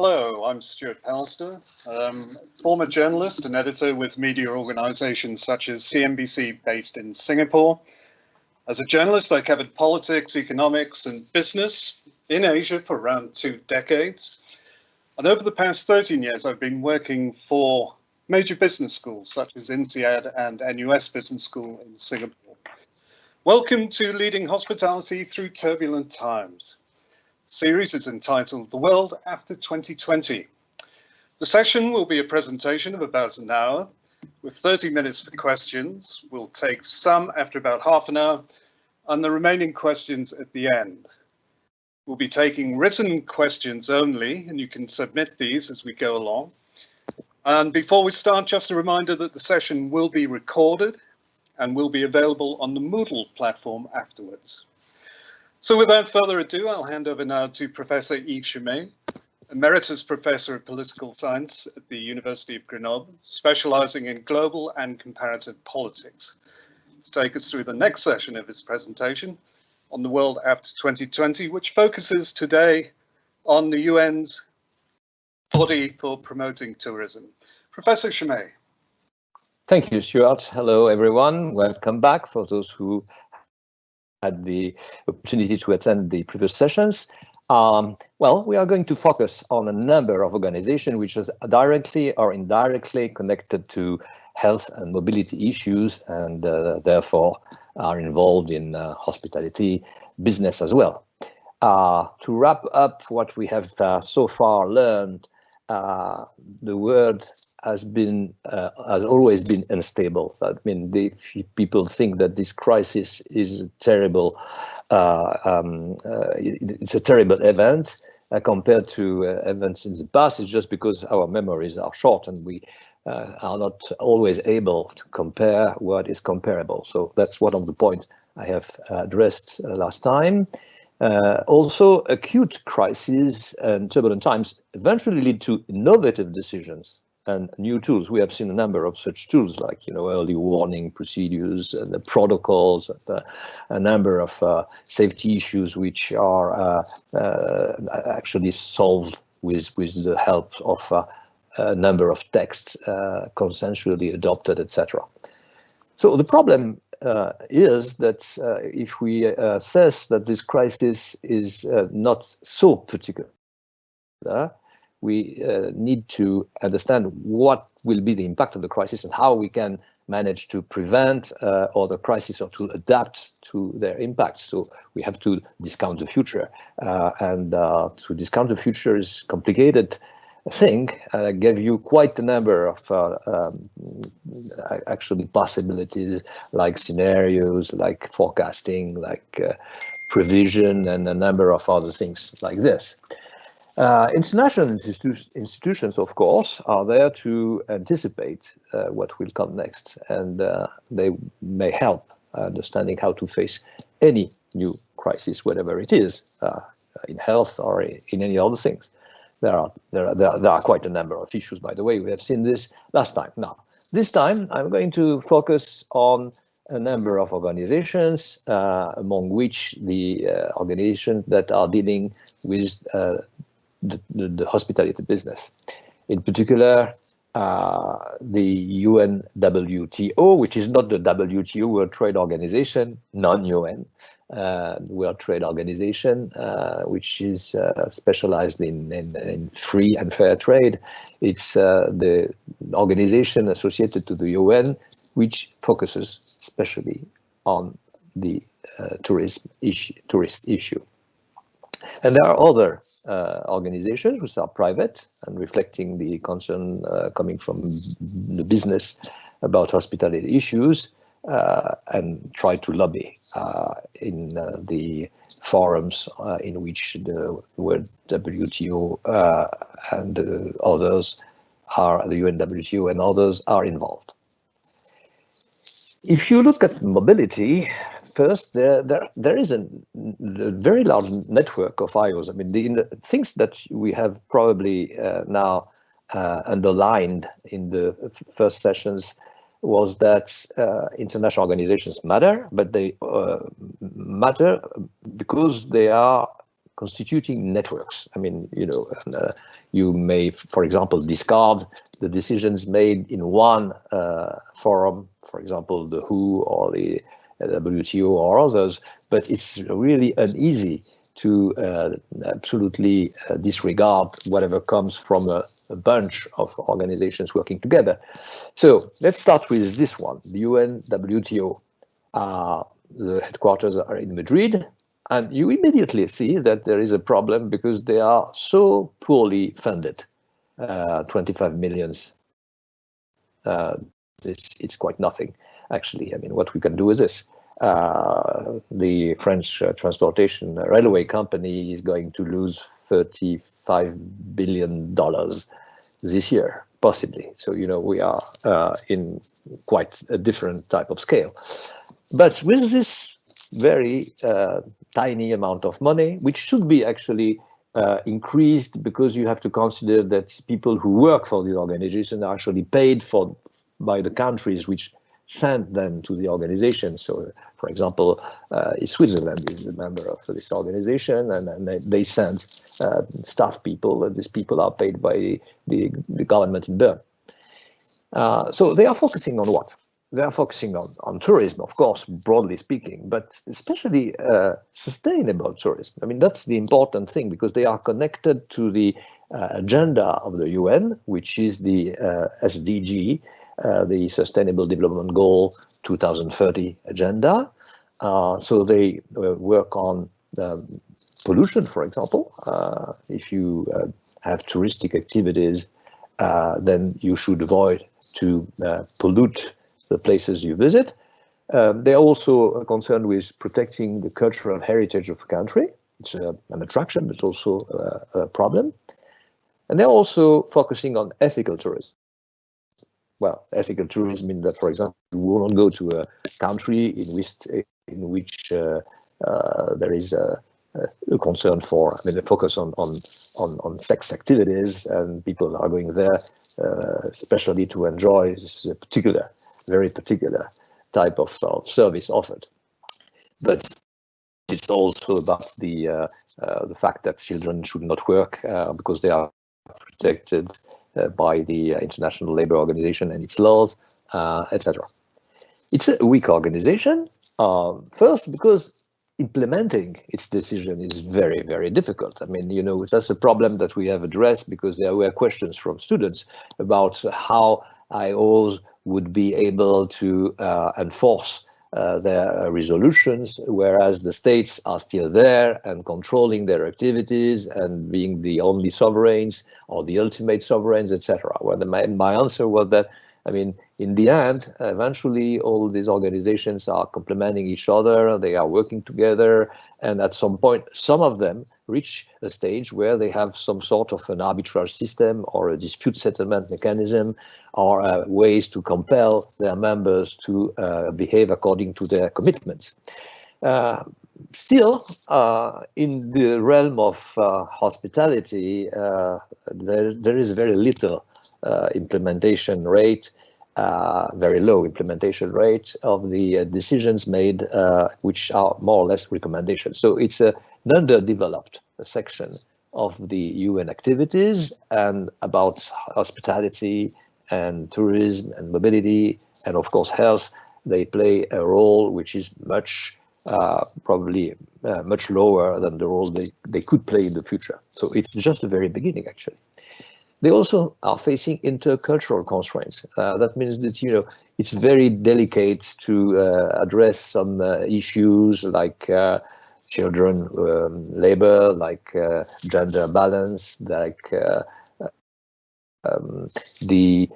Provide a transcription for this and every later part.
Hello, I'm Stuart Pallister, former journalist and editor with media organizations such as CNBC based in Singapore. As a journalist, I covered politics, economics, and business in Asia for around 2 decades. And over the past 13 years, I've been working for major business schools such as INSEAD and NUS Business School in Singapore. Welcome to Leading Hospitality Through Turbulent Times. The series is entitled The World After 2020. The session will be a presentation of about an hour with 30 minutes for questions. We'll take some after about half an hour and the remaining questions at the end. We'll be taking written questions only, and you can submit these as we go along. And before we start, just a reminder that the session will be recorded and will be available on the Moodle platform afterwards. So without further ado, I'll hand over now to Professor Yves Schemeil, Emeritus Professor of Political Science at the University of Grenoble, specializing in global and comparative politics, to take us through the next session of his presentation on the world after 2020, which focuses today on the UN's body for promoting tourism. Professor Schemeil. Thank you, Stuart. Hello, everyone. Welcome back for those who had the opportunity to attend the previous sessions. Well, we are going to focus on a number of organizations which is directly or indirectly connected to health and mobility issues and therefore are involved in hospitality business as well. To wrap up what we have so far learned, the world has always been unstable. So, I mean, people think that this crisis is terrible. It's a terrible event compared to events in the past. It's just because our memories are short and we are not always able to compare what is comparable. So that's one of the points I have addressed last time. Also, acute crises and turbulent times eventually lead to innovative decisions and new tools. We have seen a number of such tools like, early warning procedures and the protocols, a number of safety issues which are actually solved with the help of a number of texts consensually adopted, etc. So the problem is that if we assess that this crisis is not so particular, we need to understand what will be the impact of the crisis and how we can manage to prevent other crises or to adapt to their impact. So we have to discount the future, and to discount the future is complicated thing. I gave you quite a number of actually possibilities, like scenarios, like forecasting, like provision, and a number of other things like this. International institutions, of course, are there to anticipate what will come next, and they may help understanding how to face any new crisis, whatever it is, in health or in any other things. There are quite a number of issues, by the way. We have seen this last time. Now, this time, I'm going to focus on a number of organizations, among which the organizations that are dealing with the hospitality business. In particular, the UNWTO, which is not the WTO, World Trade Organization, non-UN, World Trade Organization, which is specialized in free and fair trade. It's the organization associated to the UN, which focuses especially on the tourist issue. And there are other organizations which are private and reflecting the concern coming from the business about hospitality issues and try to lobby in the forums in which the World WTO and the others are, the UNWTO and others are involved. If you look at mobility, first, there is a very large network of IOs. I mean, the things that we have probably now underlined in the first sessions was that international organizations matter, but they matter because they are constituting networks. I mean, you may, for example, discard the decisions made in one forum, for example, the WHO or the WTO or others, but it's really uneasy to absolutely disregard whatever comes from a bunch of organizations working together. So let's start with this one, the UN WTO. The headquarters are in Madrid, and you immediately see that there is a problem because they are so poorly funded. 25 millions, it's quite nothing, actually. I mean, what we can do is this. The French transportation railway company is going to lose $35 billion this year, possibly. So, we are in quite a different type of scale. But with this very tiny amount of money, which should be actually increased, because you have to consider that people who work for the organization are actually paid for by the countries which send them to the organization. So, for example, Switzerland is a member of this organization, and they send staff people, and these people are paid by the government in Bern. So they are focusing on what? They are focusing on tourism, of course, broadly speaking, but especially sustainable tourism. I mean, that's the important thing, because they are connected to the agenda of the UN, which is the SDG, the Sustainable Development Goal 2030 agenda. So they work on pollution, for example. If you have touristic activities, then you should avoid to pollute the places you visit. They are also concerned with protecting the cultural heritage of the country. It's an attraction, but also a problem. And they're also focusing on ethical tourism. Well, ethical tourism means that, for example, you will not go to a country in which there is a concern for, a focus on sex activities, and people are going there especially to enjoy this very particular type of service offered. But it's also about the fact that children should not work because they are protected by the International Labour Organization and its laws, etc. It's a weak organization, first because implementing its decision is very, very difficult. I mean, that's a problem that we have addressed, because there were questions from students about how IOs would be able to enforce their resolutions, whereas the states are still there and controlling their activities and being the only sovereigns or the ultimate sovereigns, etc. Well, my answer was that, in the end, eventually all these organizations are complementing each other, they are working together, and at some point, some of them reach a stage where they have some sort of an arbitrage system or a dispute settlement mechanism, or ways to compel their members to behave according to their commitments. Still, in the realm of hospitality, there is very little implementation rate, very low implementation rate of the decisions made, which are more or less recommendations. So it's an underdeveloped section of the UN activities, and about hospitality and tourism and mobility and, of course, health. They play a role which is probably much lower than the role they could play in the future. So it's just the very beginning, actually. They also are facing intercultural constraints. That means that, it's very delicate to address some issues like children labor, like gender balance, like the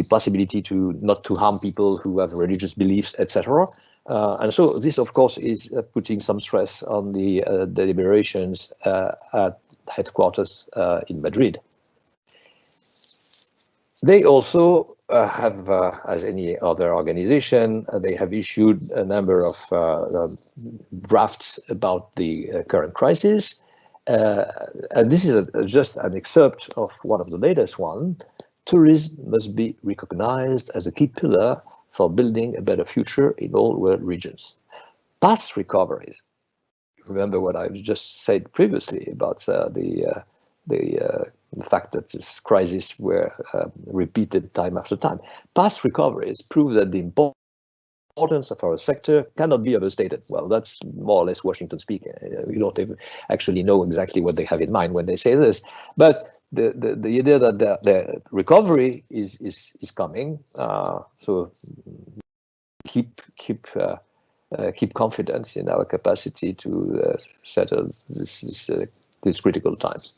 possibility not to harm people who have religious beliefs, etc. And so this, of course, is putting some stress on the deliberations at headquarters in Madrid. They also have, as any other organization, they have issued a number of drafts about the current crisis. And this is just an excerpt of one of the latest one. Tourism must be recognized as a key pillar for building a better future in all world regions. Past recoveries remember what I've just said previously about the fact that this crisis were repeated time after time. Past recoveries prove that the importance of our sector cannot be overstated. Well, that's more or less Washington speaking. We don't even actually know exactly what they have in mind when they say this, but the idea that the recovery is coming. So keep confidence in our capacity to settle these critical times.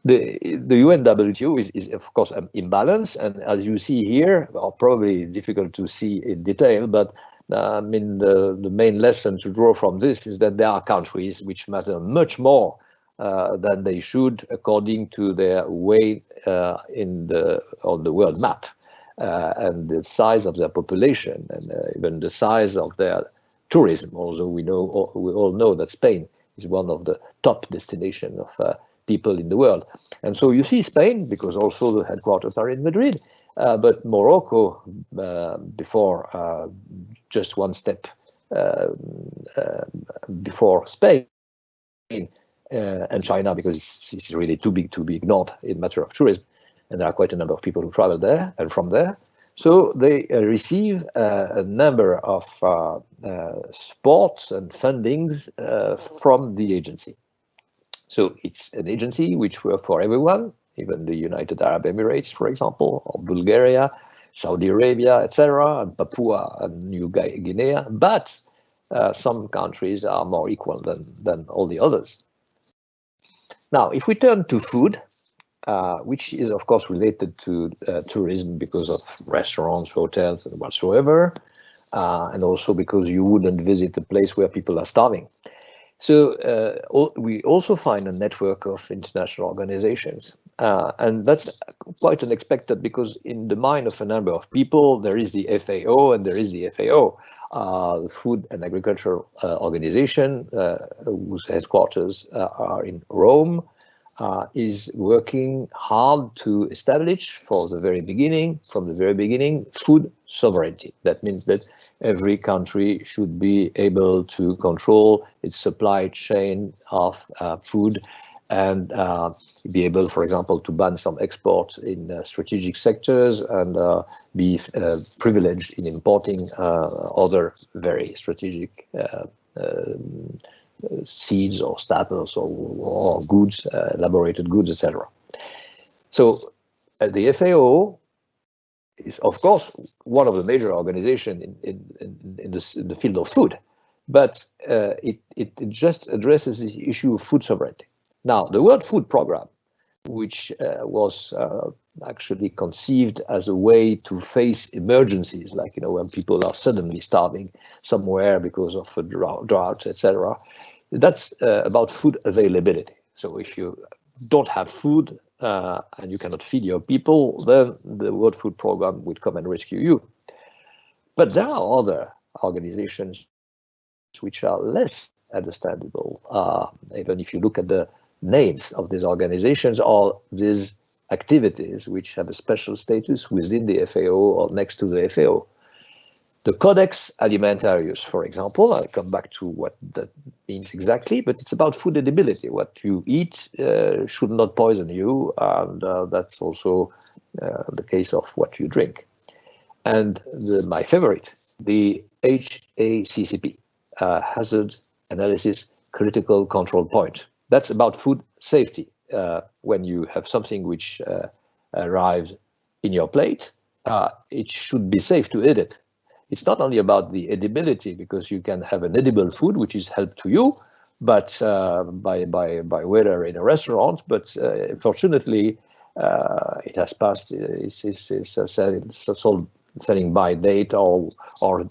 The UNWTO is of course an imbalance, and as you see here, or probably difficult to see in detail, but I mean the main lesson to draw from this is that there are countries which matter much more than they should according to their weight on the world map, and the size of their population, and even the size of their tourism. Although we all know that Spain is one of the top destinations of people in the world. And so you see Spain, because also the headquarters are in Madrid, but Morocco, before just one step before Spain, and China, because it's really too big to be ignored in matter of tourism. And there are quite a number of people who travel there and from there. So they receive a number of supports and fundings from the agency. So it's an agency which works for everyone, even the United Arab Emirates, for example, or Bulgaria, Saudi Arabia, etc., and Papua and New Guinea. But some countries are more equal than all the others. Now, if we turn to food, which is of course related to tourism because of restaurants, hotels, and whatsoever, and also because you wouldn't visit a place where people are starving. So we also find a network of international organizations, and that's quite unexpected because in the mind of a number of people, there is the FAO and there is the FAO, the Food and Agriculture Organization, whose headquarters are in Rome, is working hard to establish from the very beginning, food sovereignty. That means that every country should be able to control its supply chain of food and be able, for example, to ban some exports in strategic sectors and be privileged in importing other very strategic seeds or staples or goods, elaborated goods, etc. So the FAO is, of course, one of the major organizations in the field of food, but it just addresses the issue of food sovereignty. Now, the World Food Programme, which was actually conceived as a way to face emergencies, like when people are suddenly starving somewhere because of a drought, etc. That's about food availability. So if you don't have food and you cannot feed your people, then the World Food Programme would come and rescue you. But there are other organizations which are less understandable, even if you look at the names of these organizations or these activities which have a special status within the FAO or next to the FAO. The Codex Alimentarius, for example, I'll come back to what that means exactly, but it's about food edibility. What you eat should not poison you, and that's also the case of what you drink. And my favorite, the HACCP, Hazard Analysis Critical Control Point. That's about food safety. When you have something which arrives in your plate, it should be safe to eat it. It's not only about the edibility, because you can have an edible food which is help to you, but by whether in a restaurant. But fortunately, it has passed. It's sold selling by date, or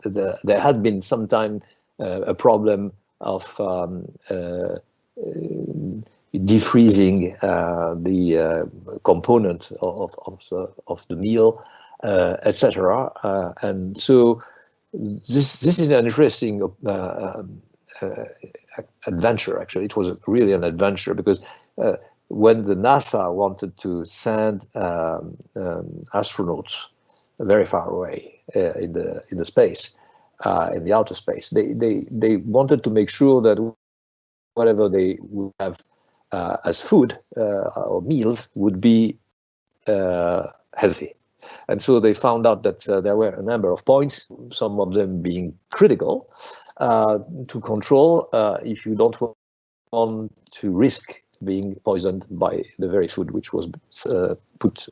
there had been sometime a problem of defreezing the component of the meal, etc. And so this is an interesting adventure. Actually, it was really an adventure, because when the NASA wanted to send astronauts very far away in the space, in the outer space, they wanted to make sure that whatever they would have as food or meals would be healthy. And so they found out that there were a number of points, some of them being critical, to control if you don't want to risk being poisoned by the very food which was put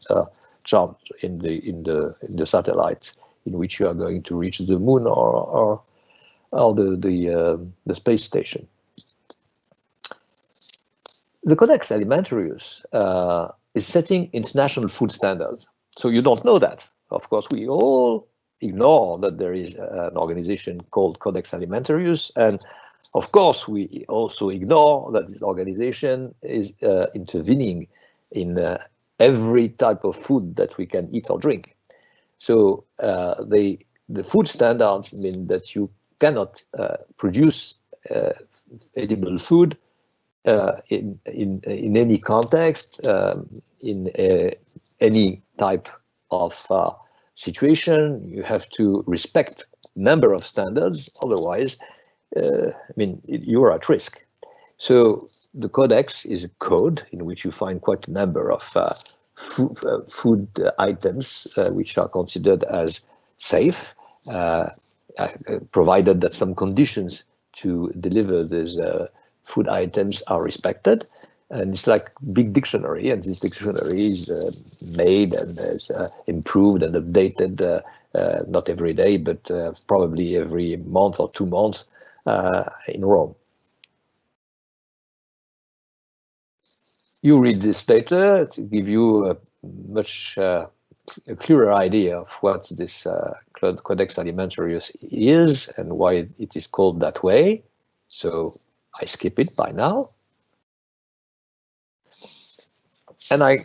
charged in the satellite in which you are going to reach the moon or the space station. The Codex Alimentarius is setting international food standards. So you don't know that. Of course, we all ignore that there is an organization called Codex Alimentarius, and of course, we also ignore that this organization is intervening in every type of food that we can eat or drink. So the food standards mean that you cannot produce edible food in any context, in any type of situation. You have to respect a number of standards, otherwise you are at risk. So the Codex is a code in which you find quite a number of food items which are considered as safe, provided that some conditions to deliver these food items are respected. And it's like a big dictionary, and this dictionary is made and is improved and updated, not every day, but probably every month or 2 months in Rome. You read this later to give you a much clearer idea of what this Codex Alimentarius is and why it is called that way. So I skip it by now. And I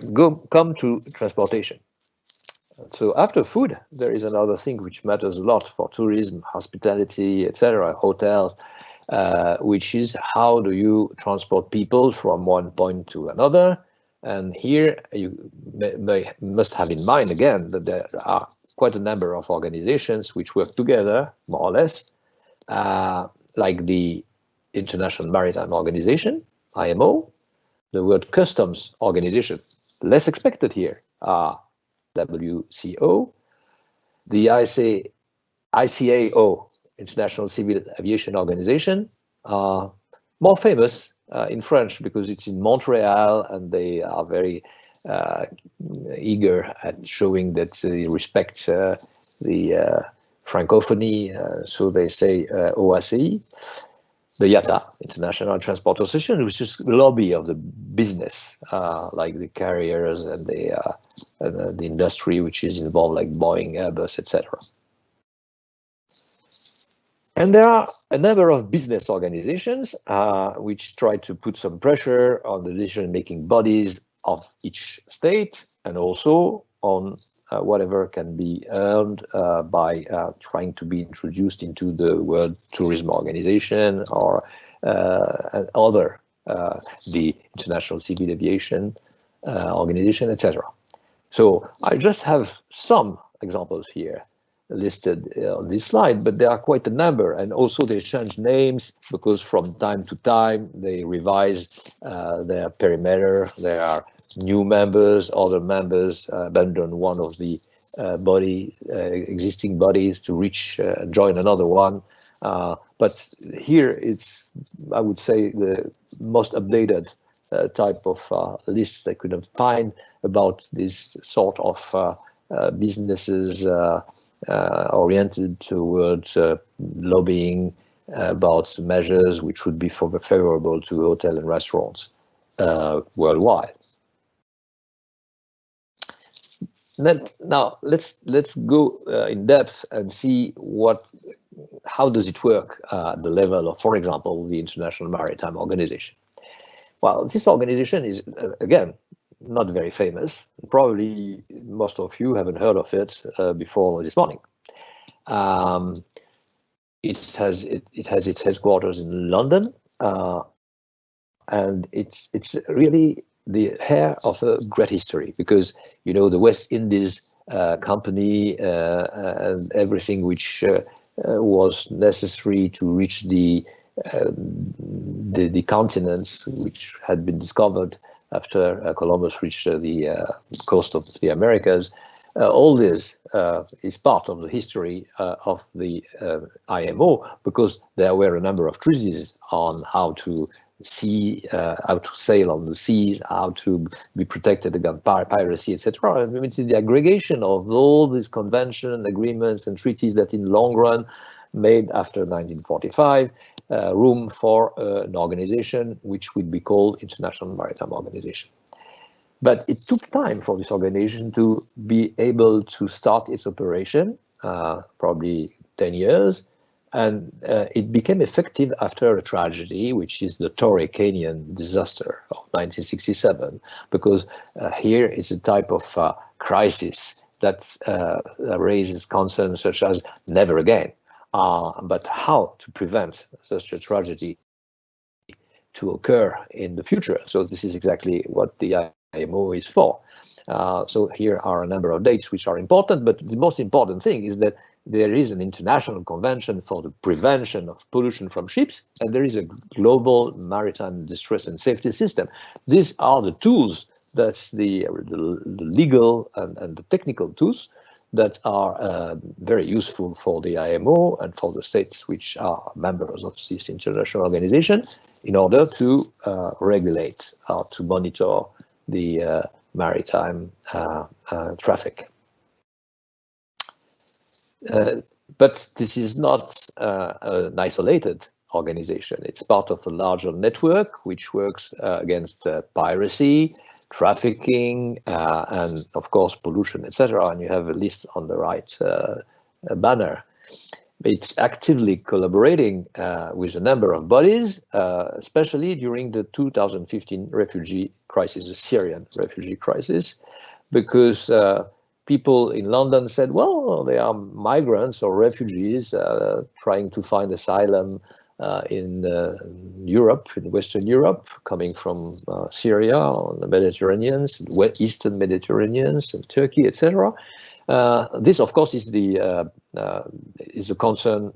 come to transportation. So after food, there is another thing which matters a lot for tourism, hospitality, etc., hotels, which is how do you transport people from one point to another. And here you must have in mind again that there are quite a number of organizations which work together, more or less, like the International Maritime Organization, IMO, the World Customs Organization, less expected here, WCO, the ICAO, International Civil Aviation Organization, more famous in French because it's in Montreal and they are very eager at showing that they respect the Francophonie, so they say OACI. The IATA, International Transport Association, which is the lobby of the business, like the carriers and the industry which is involved, like Boeing, Airbus, etc. And there are a number of business organizations which try to put some pressure on the decision-making bodies of each state and also on whatever can be earned by trying to be introduced into the World Tourism Organization or other, the International Civil Aviation Organization, etc. So I just have some examples here listed on this slide, but there are quite a number, and also they change names because from time to time they revise their perimeter. There are new members, other members abandon one of the existing bodies to reach join another one. But here it's, I would say, the most updated type of lists I could find about this sort of businesses oriented towards lobbying about measures which would be favorable to hotel and restaurants worldwide. Now let's go in depth and see how does it work at the level of, for example, the International Maritime Organization. Well, this organization is again not very famous. Probably most of you haven't heard of it before this morning. It has its headquarters in London, and it's really the heir of a great history, because you know the West Indies company and everything which was necessary to reach the the continents which had been discovered after Columbus reached the coast of the Americas. All this is part of the history of the IMO, because there were a number of treaties on how to how to sail on the seas, how to be protected against piracy, etc. I mean, it's the aggregation of all these conventions, agreements, and treaties that, in long run, made after 1945 room for an organization which would be called International Maritime Organization. But it took time for this organization to be able to start its operation, probably 10 years, and it became effective after a tragedy, which is the Torrey Canyon disaster of 1967, because here is a type of crisis that raises concerns such as never again, but how to prevent such a tragedy to occur in the future. So this is exactly what the IMO is for. So here are a number of dates which are important, but the most important thing is that there is an international convention for the prevention of pollution from ships, and there is a global maritime distress and safety system. These are the tools, that's the legal and the technical tools that are very useful for the IMO and for the states which are members of this international organization in order to regulate or to monitor the maritime traffic. But this is not an isolated organization. It's part of a larger network which works against piracy, trafficking, and of course pollution, etc. And you have a list on the right banner. It's actively collaborating with a number of bodies, especially during the 2015 refugee crisis, the Syrian refugee crisis, because people in London said, well, they are migrants or refugees trying to find asylum in Europe, in Western Europe, coming from Syria, on the Mediterranean, Eastern Mediterranean, and Turkey, etc. This, of course, is a concern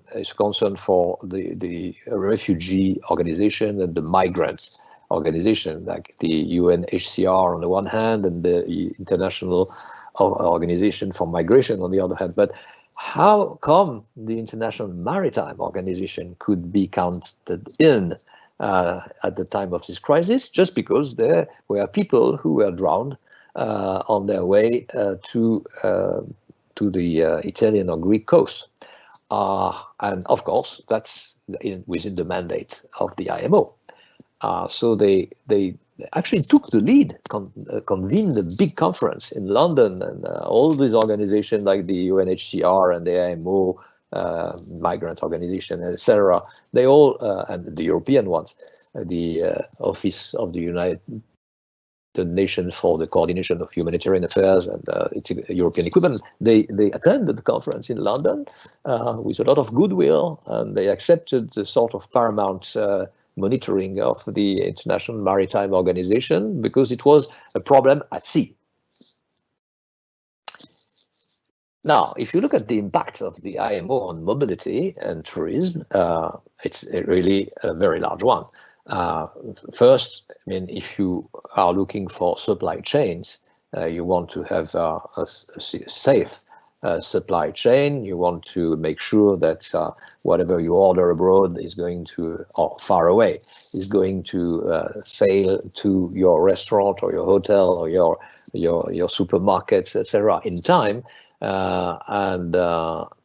for the refugee organization and the migrants organization, like the UNHCR on the one hand and the International Organization for Migration on the other hand. But how come the International Maritime Organization could be counted in at the time of this crisis? Just because there were people who were drowned on their way to the Italian or Greek coast. And of course, that's within the mandate of the IMO. So they actually took the lead, convened a big conference in London, and all these organizations like the UNHCR and the IMO, migrant organization, etc. They all, and the European ones, the Office of the United Nations for the Coordination of Humanitarian Affairs and its European equivalent, they attended the conference in London with a lot of goodwill, and they accepted the sort of paramount monitoring of the International Maritime Organization because it was a problem at sea. Now, if you look at the impact of the IMO on mobility and tourism, it's really a very large one. First, I mean, if you are looking for supply chains, you want to have a safe supply chain. You want to make sure that whatever you order abroad is going to, or far away, is going to sail to your restaurant or your hotel or your supermarkets, etc. in time. And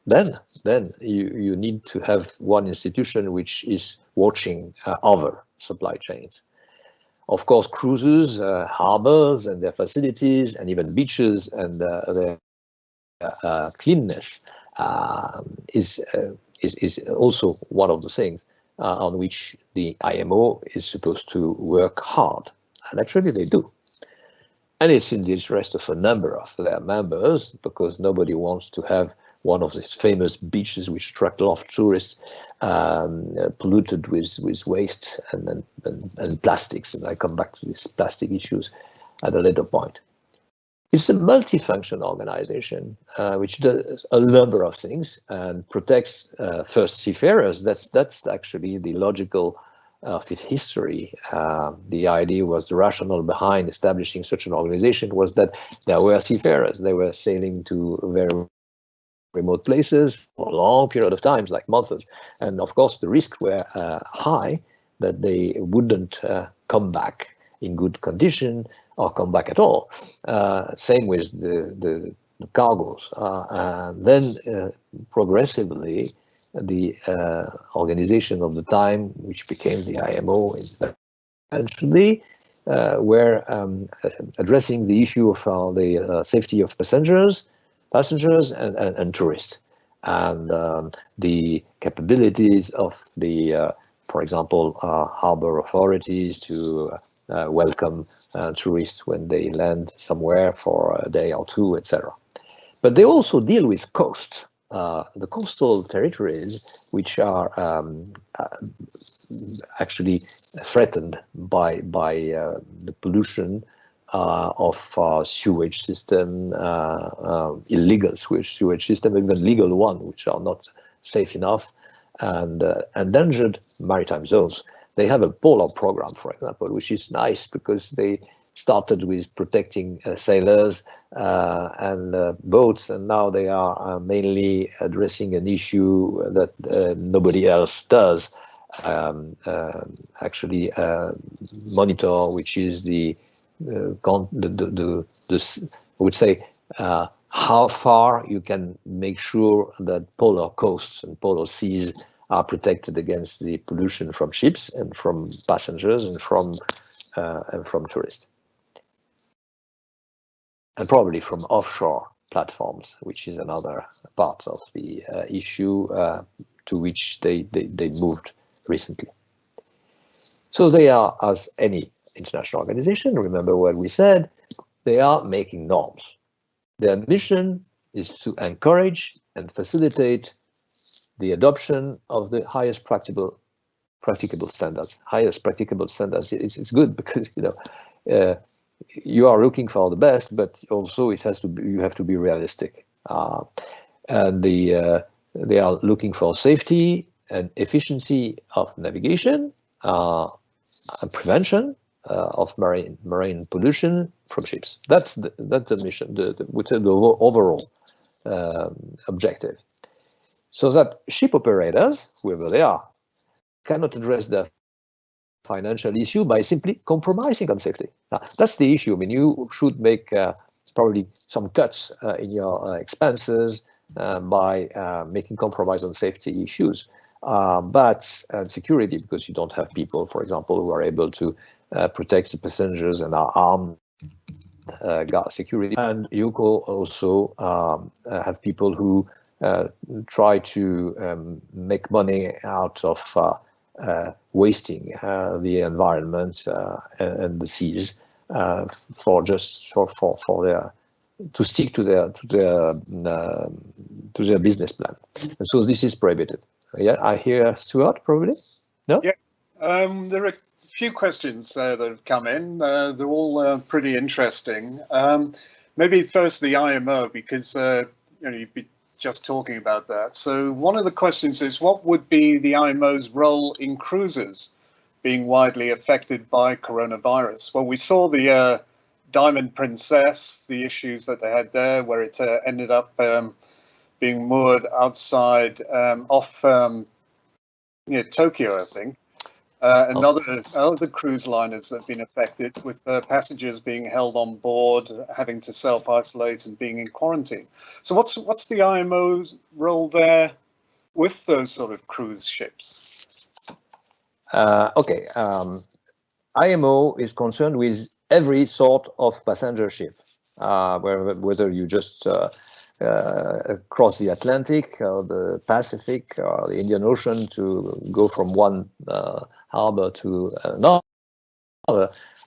then you need to have one institution which is watching over supply chains. Of course, cruises, harbors and their facilities, and even beaches and their cleanness is also one of the things on which the IMO is supposed to work hard. And actually they do. And it's in the interest of a number of their members, because nobody wants to have one of these famous beaches which attract a lot of tourists polluted with waste and plastics. And I come back to these plastic issues at a later point. It's a multifunction organization which does a number of things and protects first seafarers. That's actually the logical of its history. The idea was the rationale behind establishing such an organization was that there were seafarers. They were sailing to very remote places for a long period of times, like months. And of course, the risks were high that they wouldn't come back in good condition or come back at all. Same with the cargoes. And then progressively, the organization of the time, which became the IMO, eventually were addressing the issue of the safety of passengers and tourists, and the capabilities of the, for example, harbor authorities to welcome tourists when they land somewhere for a day or two, etc. But they also deal with coast. The coastal territories, which are actually threatened by the pollution of sewage system, illegal sewage system, even legal one, which are not safe enough, and endangered maritime zones. They have a polar program, for example, which is nice because they started with protecting sailors and boats, and now they are mainly addressing an issue that nobody else does. Actually monitor, which is I would say how far you can make sure that polar coasts and polar seas are protected against the pollution from ships and from passengers and from tourists, and probably from offshore platforms, which is another part of the issue to which they moved recently. So they are, as any international organization, remember what we said, they are making norms. Their mission is to encourage and facilitate the adoption of the highest practicable standards. Highest practicable standards. It's good because you are looking for the best, but also it has to be, you have to be realistic. And they are looking for safety and efficiency of navigation, and prevention of marine pollution from ships. That's the mission, the overall objective. So that ship operators, whoever they are, cannot address the financial issue by simply compromising on safety. Now, that's the issue. I mean, you should make probably some cuts in your expenses by making compromise on safety issues. But security, because you don't have people, for example, who are able to protect the passengers and are armed, guard security. And you could also have people who try to make money out of wasting the environment and the seas for their to stick to their business plan. And so this is prohibited. Yeah, I hear Stuart probably. No. Yeah, there are a few questions that have come in. They're all pretty interesting. Maybe first the IMO, because you'd be just talking about that. So one of the questions is, what would be the IMO's role in cruises being widely affected by coronavirus? Well, we saw the Diamond Princess, the issues that they had there, where it ended up being moored outside off near Tokyo, I think. And other cruise liners that have been affected, with passengers being held on board, having to self-isolate and being in quarantine. So what's the IMO's role there with those sort of cruise ships? Okay, IMO is concerned with every sort of passenger ship, whether you just cross the Atlantic or the Pacific or the Indian Ocean to go from one harbor to another,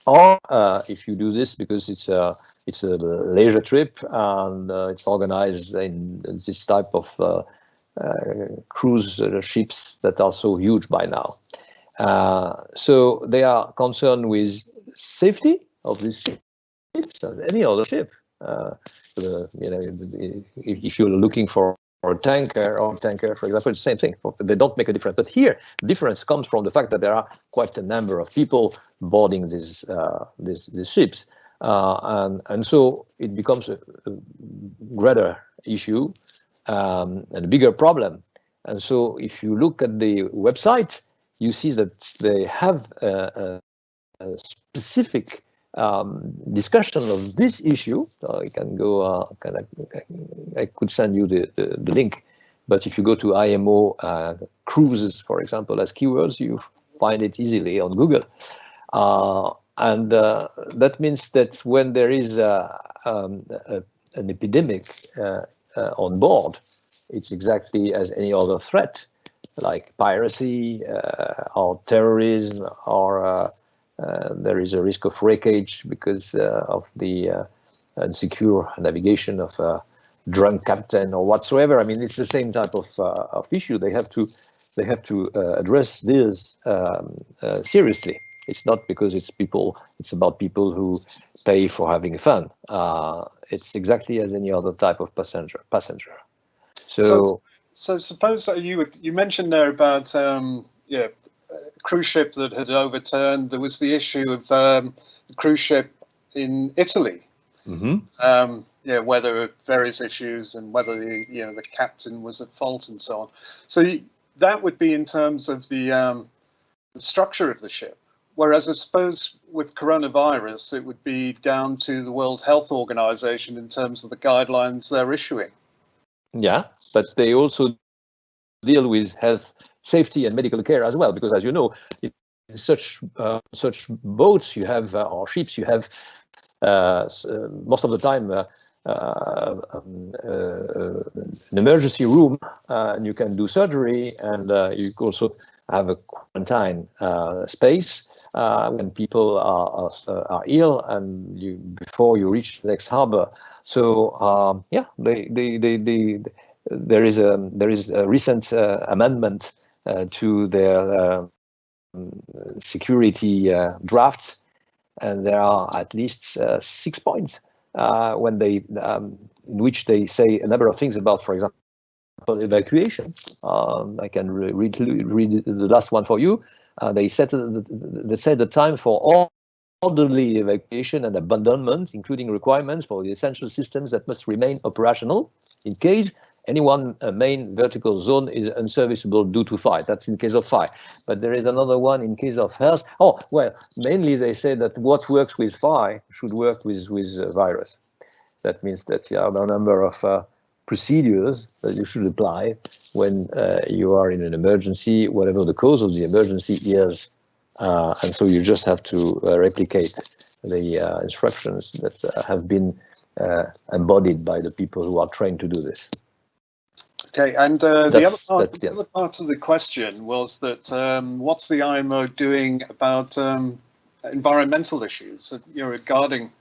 or if you do this because it's a leisure trip and it's organized in this type of cruise ships that are so huge by now. So they are concerned with safety of this ship, as any other ship. If you're looking for a tanker, for example, it's the same thing. They don't make a difference. But here, the difference comes from the fact that there are quite a number of people boarding these ships, and so it becomes a greater issue and a bigger problem. And so, if you look at the website, you see that they have a specific discussion of this issue. I can go. I could send you the link, but if you go to IMO cruises, for example, as keywords, you find it easily on Google. And that means that when there is an epidemic on board, it's exactly as any other threat, like piracy or terrorism, or there is a risk of wreckage because of the insecure navigation of a drunk captain or whatsoever. I mean, it's the same type of issue. They have to address this seriously. It's not because it's about people who pay for having fun. It's exactly as any other type of passenger. So suppose you mentioned there about cruise ship that had overturned. There was the issue of the cruise ship in Italy. Mm-hmm. Where there were various issues and whether the captain was at fault and so on. So that would be in terms of the structure of the ship. Whereas I suppose with coronavirus, it would be down to the World Health Organization in terms of the guidelines they're issuing. Yeah, but they also deal with health, safety, and medical care as well, because as you know, in such boats you have or ships, you have most of the time an emergency room, and you can do surgery, and you also have a quarantine space when people are ill, and before you reach the next harbor. So there is a recent amendment to their security drafts, and there are at least 6 points in which they say a number of things about, for example, evacuation. I can read the last one for you. They set the time for orderly evacuation and abandonment, including requirements for the essential systems that must remain operational in case any one main vertical zone is unserviceable due to fire. That's in case of fire. But there is another one in case of health. Oh, well, mainly they say that what works with fire should work with virus. That means that you have a number of procedures that you should apply when you are in an emergency, whatever the cause of the emergency is. And so you just have to replicate the instructions that have been embodied by the people who are trained to do this. Okay, and the other part of the question was that what's the IMO doing about environmental issues regarding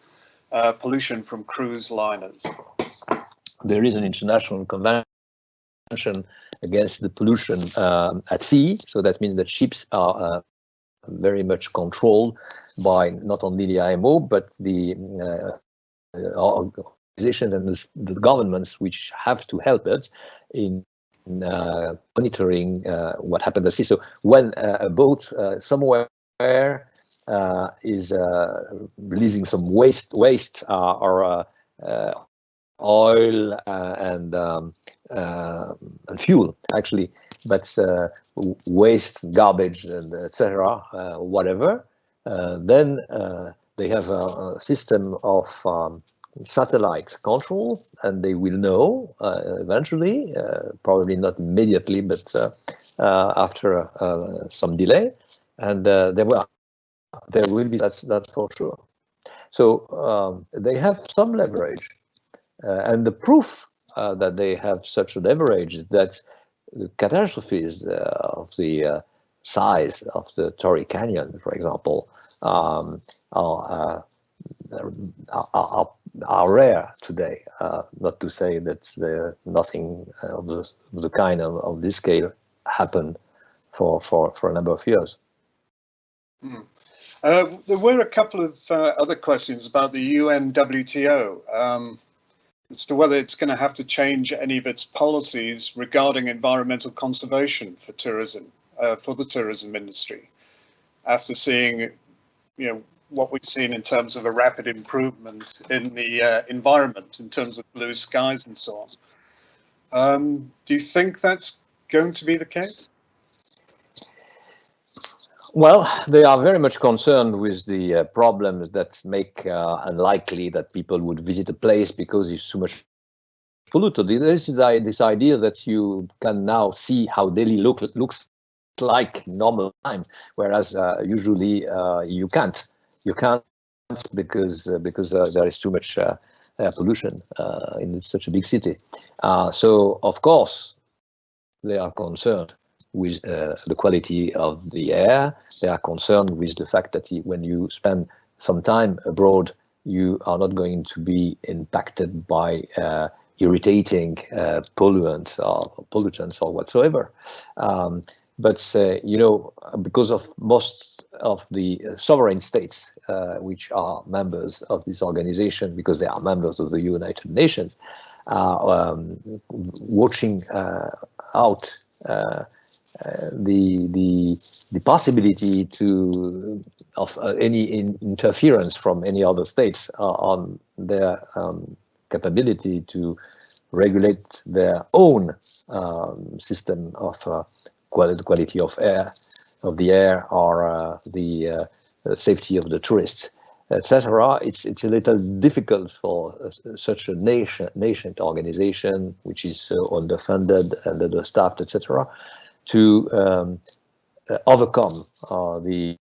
pollution from cruise liners? There is an international convention against the pollution at sea, so that means that ships are very much controlled by not only the IMO but the organizations and the governments which have to help it in monitoring what happens at sea. So when a boat somewhere is releasing some waste or oil and fuel, actually, but waste, garbage, and etc., whatever, then they have a system of satellite control, and they will know eventually, probably not immediately, but after some delay, and there will be that's for sure. So they have some leverage, and the proof that they have such a leverage is that the catastrophes of the size of the Torrey Canyon, for example, are rare today. Not to say that nothing of the kind of this scale happened for a number of years. Mm. There were a couple of other questions about the UN WTO as to whether it's going to have to change any of its policies regarding environmental conservation for tourism, for the tourism industry, after seeing, what we've seen in terms of a rapid improvement in the environment, in terms of blue skies and so on. Do you think that's going to be the case? Well, they are very much concerned with the problems that make unlikely that people would visit a place because it's too much polluted. There is this idea that you can now see how Delhi looks like normal times, whereas usually you can't. You can't because there is too much pollution in such a big city. So of course they are concerned with the quality of the air. They are concerned with the fact that when you spend some time abroad, you are not going to be impacted by irritating pollutants or whatsoever. But because of most of the sovereign states which are members of this organization, because they are members of the United Nations, watching out the possibility of any interference from any other states on their capability to regulate their own system of quality of the air, or the safety of the tourists, etc. It's a little difficult for such a nascent organization, which is so underfunded and understaffed, etc., to overcome the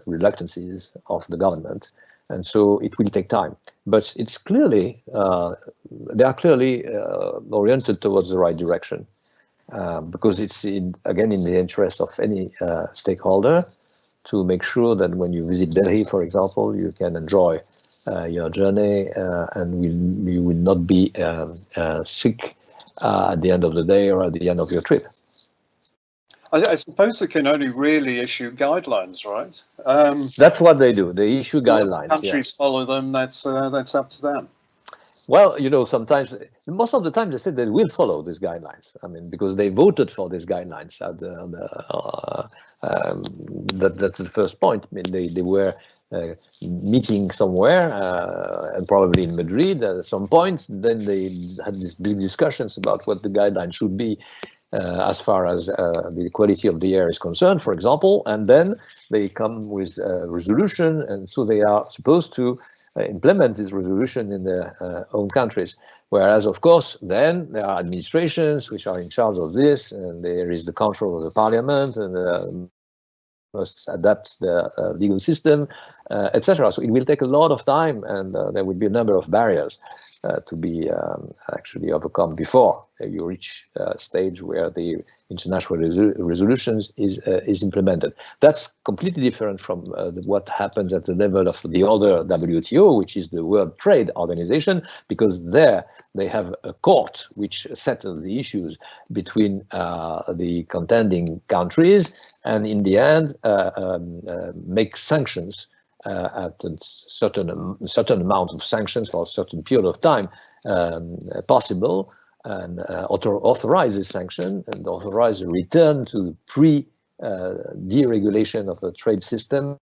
reluctances of the government. And so it will take time, but it's clearly they are clearly oriented towards the right direction, because it's again in the interest of any stakeholder to make sure that when you visit Delhi, for example, you can enjoy your journey and you will not be sick at the end of the day or at the end of your trip. I suppose they can only really issue guidelines, right? That's what they do. They issue guidelines. Countries follow them. That's up to them. Well, sometimes, most of the time, they say they will follow these guidelines. I mean, because they voted for these guidelines. That's the first point. I mean, they were meeting somewhere, and probably in Madrid at some point. Then they had these big discussions about what the guidelines should be as far as the quality of the air is concerned, for example. And then they come with a resolution, and so they are supposed to implement this resolution in their own countries. Whereas, of course, then there are administrations which are in charge of this, and there is the control of the parliament, and must adapt the legal system, etc. So it will take a lot of time, and there will be a number of barriers to be actually overcome before you reach a stage where the international resolutions is implemented. That's completely different from what happens at the level of the other WTO, which is the World Trade Organization, because there they have a court which settles the issues between the contending countries, and in the end make sanctions at a certain amount of sanctions for a certain period of time possible, and authorize this sanction and authorize a return to deregulation of the trade system,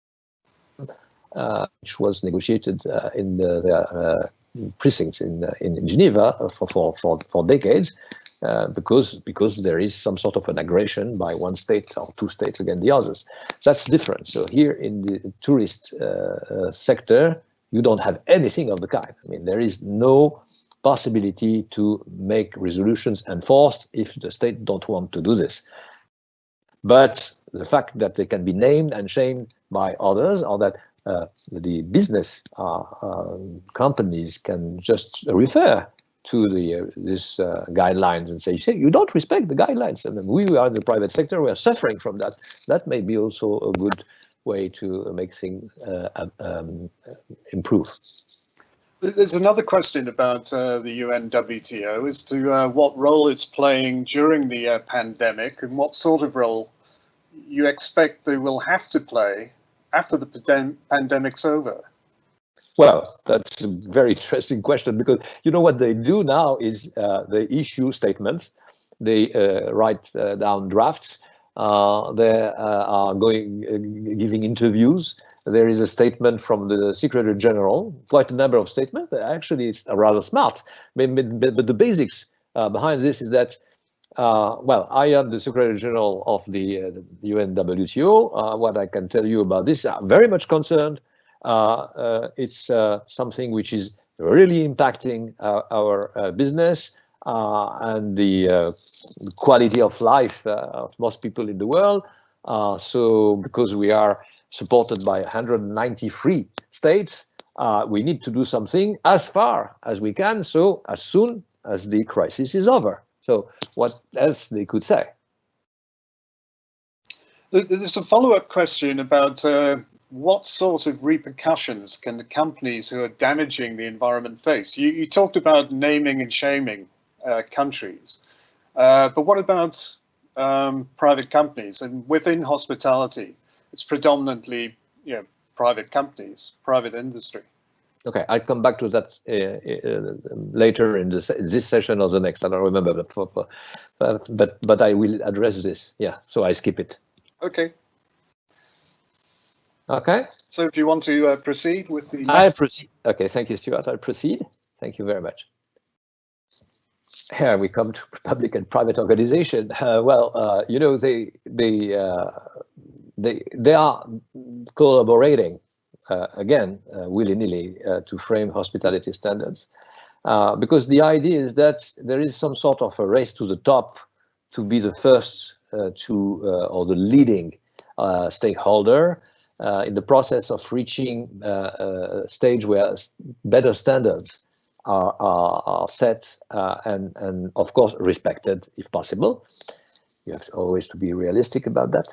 which was negotiated in the precincts in Geneva for decades, because there is some sort of an aggression by one state or two states against the others. That's different. So here in the tourist sector, you don't have anything of the kind. I mean, there is no possibility to make resolutions enforced if the state don't want to do this. But the fact that they can be named and shamed by others, or that the business companies can just refer to these guidelines and say, you don't respect the guidelines, and then we are in the private sector, we are suffering from that. That may be also a good way to make things improve. There's another question about the UN WTO as to what role it's playing during the pandemic, and what sort of role you expect they will have to play after the pandemic's over? Well, that's a very interesting question, because you know what they do now is they issue statements, they write down drafts, they are giving interviews. There is a statement from the Secretary General, quite a number of statements. Actually, it's rather smart. But the basics behind this is that, well, I am the Secretary General of the UNWTO. What I can tell you about this, I'm very much concerned. It's something which is really impacting our business and the quality of life of most people in the world. So because we are supported by 193 states, we need to do something as far as we can, so as soon as the crisis is over. So what else they could say? There's a follow-up question about what sort of repercussions can the companies who are damaging the environment face? You talked about naming and shaming countries, but what about private companies? And within hospitality, it's predominantly private companies, private industry. Okay, I'll come back to that later in this session or the next. I don't remember, but I will address this. Yeah, so I skip it. Okay. Okay. So if you want to proceed with the next. I proceed. Okay, thank you, Stuart. I'll proceed. Thank you very much. Here we come to public and private organization. Well, you know, they are collaborating again willy-nilly to frame hospitality standards, because the idea is that there is some sort of a race to the top to be the first or the leading stakeholder in the process of reaching a stage where better standards are set and of course respected if possible. You have always to be realistic about that.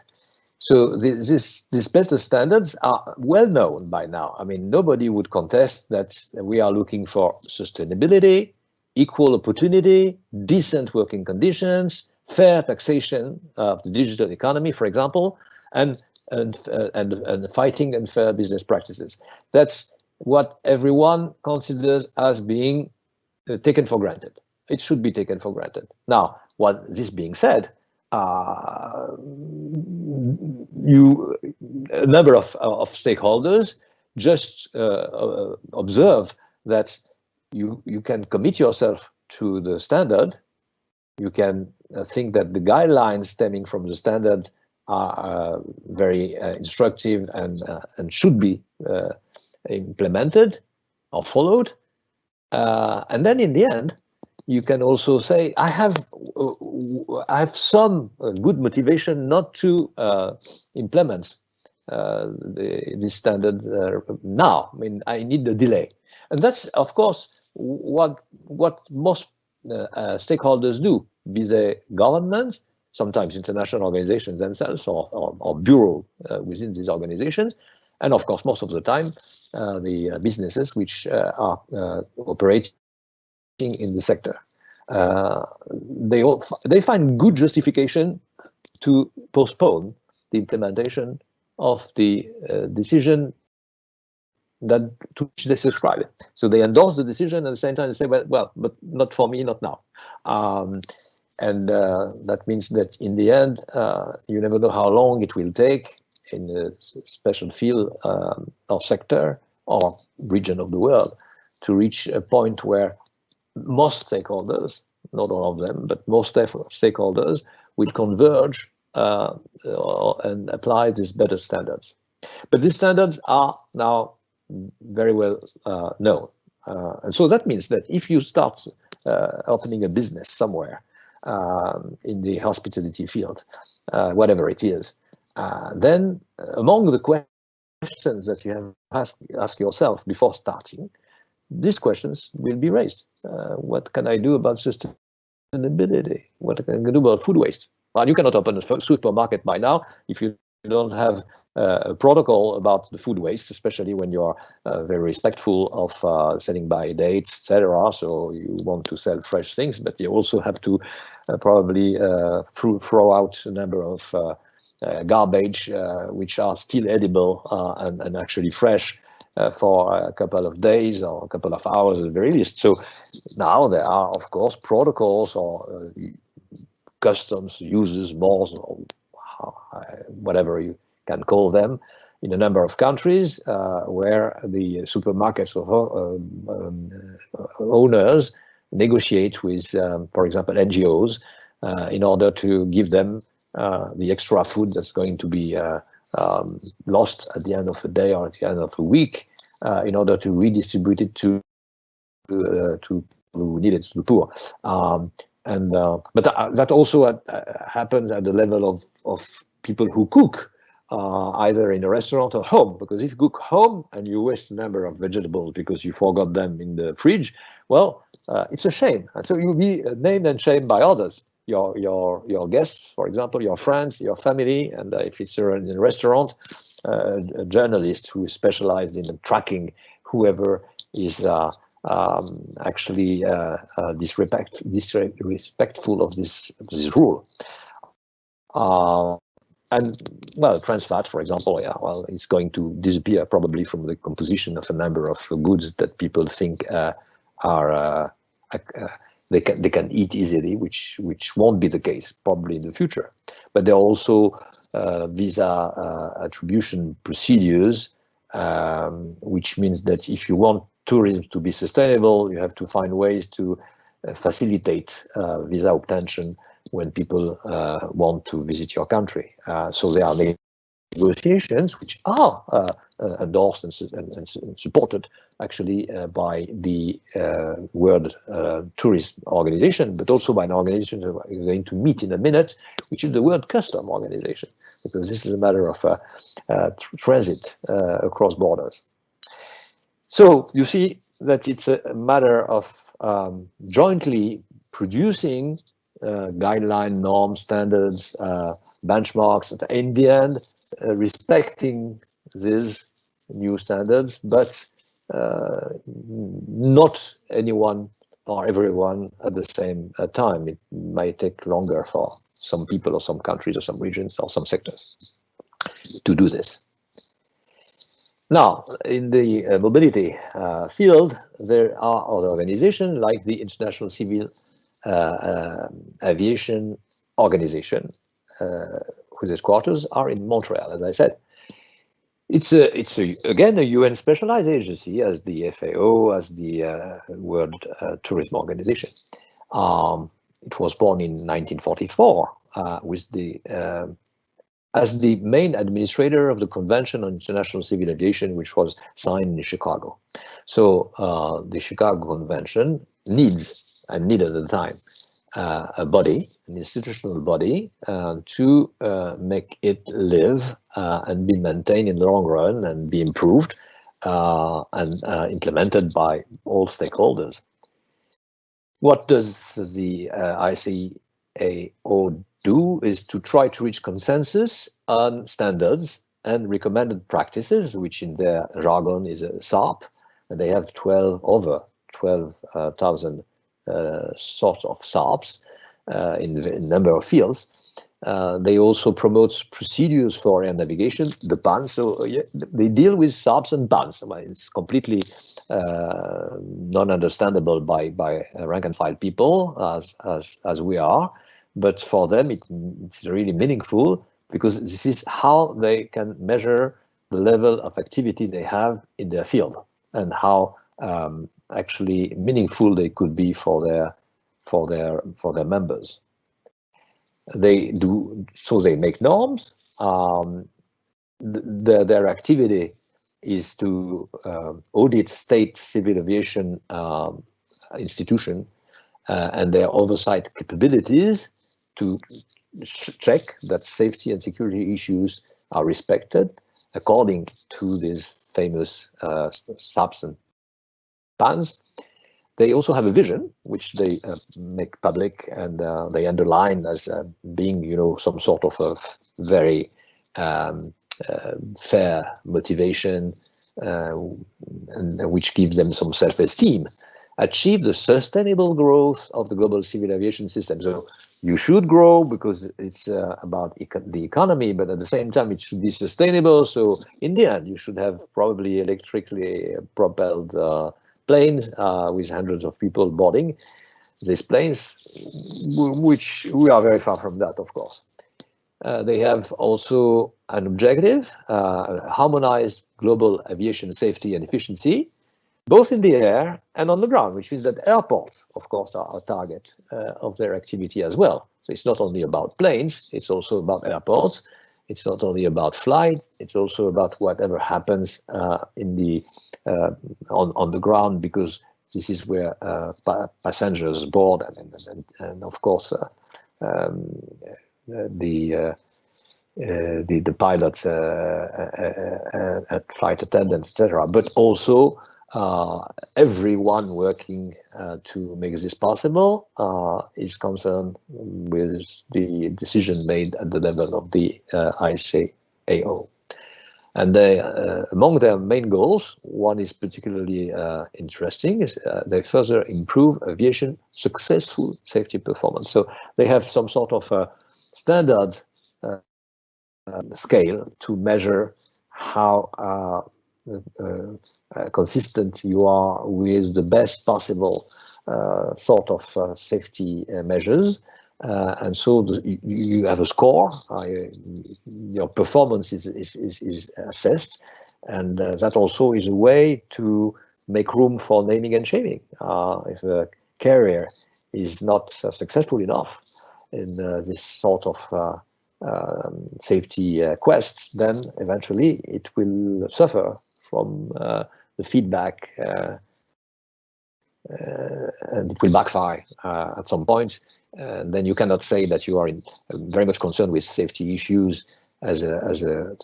So these better standards are well known by now. I mean, nobody would contest that we are looking for sustainability, equal opportunity, decent working conditions, fair taxation of the digital economy, for example, and fighting unfair business practices. That's what everyone considers as being taken for granted. It should be taken for granted. Now, what this being said, a number of stakeholders just observe that you can commit yourself to the standard. You can think that the guidelines stemming from the standard are very instructive and should be implemented or followed. And then in the end, you can also say, I have some good motivation not to implement this standard now. I mean, I need the delay. And that's, of course, what most stakeholders do, be they governments, sometimes international organizations themselves, or bureau within these organizations, and of course, most of the time, the businesses which are operating in the sector. They find good justification to postpone the implementation of the decision to which they subscribe. So they endorse the decision at the same time they say, well, but not for me, not now. And that means that in the end, you never know how long it will take in a special field or sector or region of the world to reach a point where most stakeholders, not all of them, but most stakeholders will converge and apply these better standards. But these standards are now very well known. And so that means that if you start opening a business somewhere in the hospitality field, whatever it is, then among the questions that you have ask yourself before starting, these questions will be raised. What can I do about sustainability? What can I do about food waste? Well, you cannot open a supermarket by now if you don't have a protocol about the food waste, especially when you're very respectful of selling by dates, etc. So you want to sell fresh things, but you also have to probably throw out a number of garbage, which are still edible and actually fresh for a couple of days or a couple of hours at the very least. So now there are, of course, protocols or customs, uses, laws, or whatever you can call them, in a number of countries where the supermarkets owners negotiate with, for example, NGOs in order to give them the extra food that's going to be lost at the end of the day or at the end of the week, in order to redistribute it to who need it, to the poor. But that also happens at the level of people who cook, either in a restaurant or home. Because if you cook home and you waste a number of vegetables because you forgot them in the fridge, well, it's a shame. And so you'll be named and shamed by others, your guests, for example, your friends, your family, and if it's in a restaurant, a journalist who is specialized in tracking whoever is actually disrespectful of this rule. And well, trans fat, for example, yeah, well, it's going to disappear probably from the composition of a number of goods that people think are they can eat easily, which won't be the case probably in the future. But there are also visa attribution procedures, which means that if you want tourism to be sustainable, you have to find ways to facilitate visa obtention when people want to visit your country. So there are negotiations which are endorsed and supported actually by the World Tourism Organization, but also by an organization that we're going to meet in a minute, which is the World Customs Organization, because this is a matter of transit across borders. So you see that it's a matter of jointly producing guideline, norms, standards, benchmarks, and in the end, respecting these new standards, but not anyone or everyone at the same time. It might take longer for some people or some countries or some regions or some sectors to do this. Now, in the mobility field, there are other organizations like the International Civil Aviation Organization, whose headquarters are in Montreal, as I said. It's again a UN specialized agency, as the FAO, as the World Tourism Organization. It was born in 1944 with as the main administrator of the Convention on International Civil Aviation, which was signed in Chicago. So the Chicago Convention needed at the time a body, an institutional body, to make it live and be maintained in the long run and be improved and implemented by all stakeholders. What does the ICAO do is to try to reach consensus on standards and recommended practices, which in their jargon is a SARP, and they have over 12,000 sorts of SARPs in a number of fields. They also promote procedures for air navigation, the bans. So yeah, they deal with SARPs and bans. It's completely non-understandable by rank and file people as we are, but for them it's really meaningful, because this is how they can measure the level of activity they have in their field and how actually meaningful they could be for their members. They do so. They make norms. Their activity is to audit state civil aviation institution and their oversight capabilities to check that safety and security issues are respected according to these famous SAPs and bans. They also have a vision, which they make public, and they underline as being, some sort of a very fair motivation, and which gives them some self-esteem. achieve the sustainable growth of the global civil aviation system. So you should grow because it's about the economy, but at the same time it should be sustainable. So in the end, you should have probably electrically propelled planes with hundreds of people boarding these planes, which we are very far from that, of course. They have also an objective, harmonized global aviation safety and efficiency, both in the air and on the ground, which means that airports, of course, are a target of their activity as well. So it's not only about planes, it's also about airports. It's not only about flight, it's also about whatever happens in the on the ground, because this is where passengers board and of course the pilots and flight attendants, etc. But also everyone working to make this possible is concerned with the decision made at the level of the ICAO. And they, among their main goals, one is particularly interesting, is they further improve aviation successful safety performance. So they have some sort of a standard scale to measure how consistent you are with the best possible sort of safety measures. And so you have a score, your performance is assessed, and that also is a way to make room for naming and shaming. If a carrier is not successful enough in this sort of safety quests, then eventually it will suffer from the feedback and it will backfire at some point. And then you cannot say that you are very much concerned with safety issues as a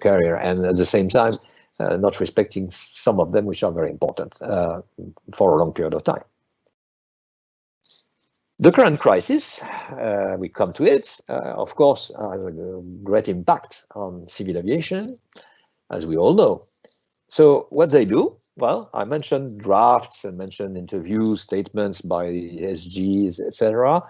carrier, and at the same time not respecting some of them which are very important for a long period of time. The current crisis, we come to it, of course, has a great impact on civil aviation, as we all know. So what they do, well, I mentioned drafts and mentioned interviews, statements by SGs, etc.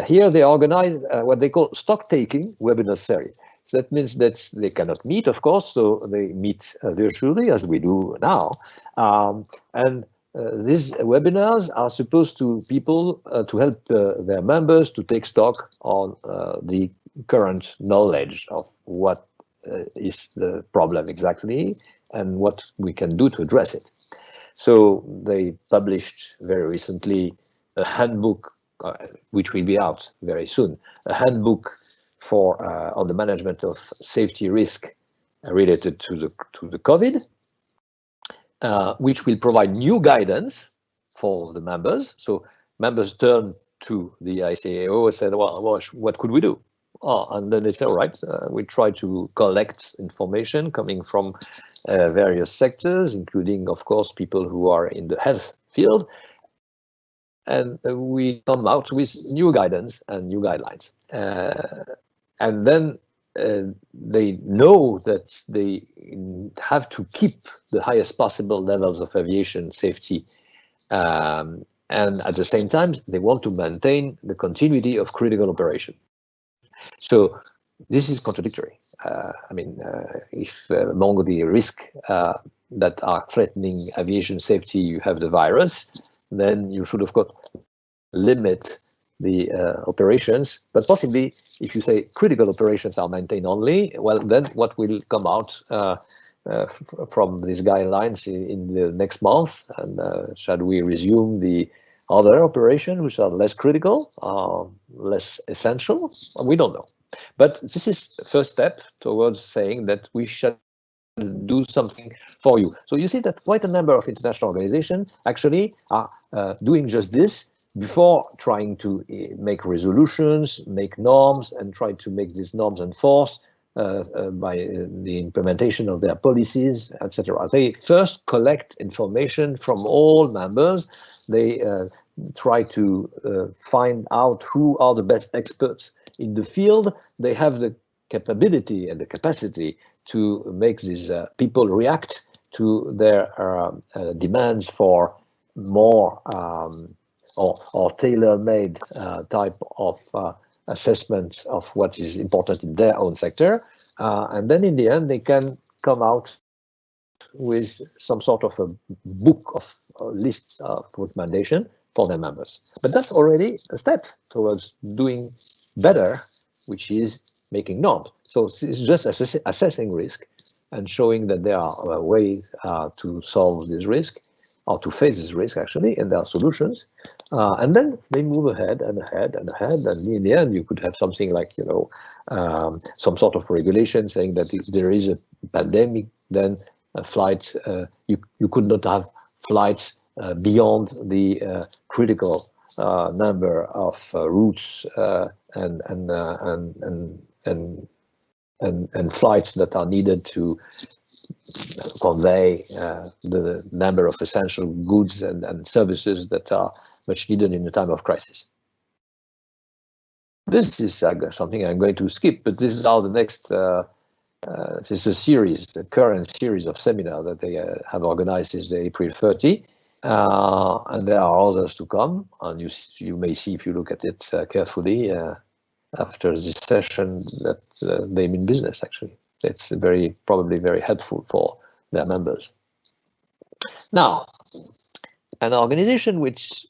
Here they organize what they call stock-taking webinar series. So that means that they cannot meet, of course, so they meet virtually, as we do now. And these webinars are supposed to people to help their members to take stock on the current knowledge of what is the problem exactly and what we can do to address it. So they published very recently a handbook, which will be out very soon, a handbook for on the management of safety risk related to the COVID, which will provide new guidance for the members. So members turn to the ICAO and said, well, what could we do? And then they say, all right, we try to collect information coming from various sectors, including, of course, people who are in the health field. And we come out with new guidance and new guidelines. And then they know that they have to keep the highest possible levels of aviation safety. And at the same time, they want to maintain the continuity of critical operation. So this is contradictory. I mean, if among the risks that are threatening aviation safety, you have the virus, then you should, of course, limit the operations. But possibly, if you say critical operations are maintained only, well, then what will come out from these guidelines in the next month? And shall we resume the other operations which are less critical, less essential? We don't know. But this is the first step towards saying that we should do something for you. So you see that quite a number of international organizations actually are doing just this before trying to make resolutions, make norms, and try to make these norms enforced by the implementation of their policies, etc. They first collect information from all members. They try to find out who are the best experts in the field. They have the capability and the capacity to make these people react to their demands for more or tailor-made type of assessment of what is important in their own sector, and then in the end they can come out with some sort of a book of a list of recommendation for their members. But that's already a step towards doing better, which is making norms. So it's just assessing risk and showing that there are ways to solve this risk, or to face this risk actually, and there are solutions. And then they move ahead and ahead and ahead, and in the end you could have something like, you know, some sort of regulation saying that if there is a pandemic, then flights, you could not have flights beyond the critical number of routes and flights that are needed to convey the number of essential goods and services that are much needed in a time of crisis. This is something I'm going to skip, but this is how the next, this is a series, a current series of seminars that they have organized since April 30, and there are others to come, and you may see, if you look at it carefully, after this session, that they mean business, actually. It's probably very helpful for their members. Now, an organization which,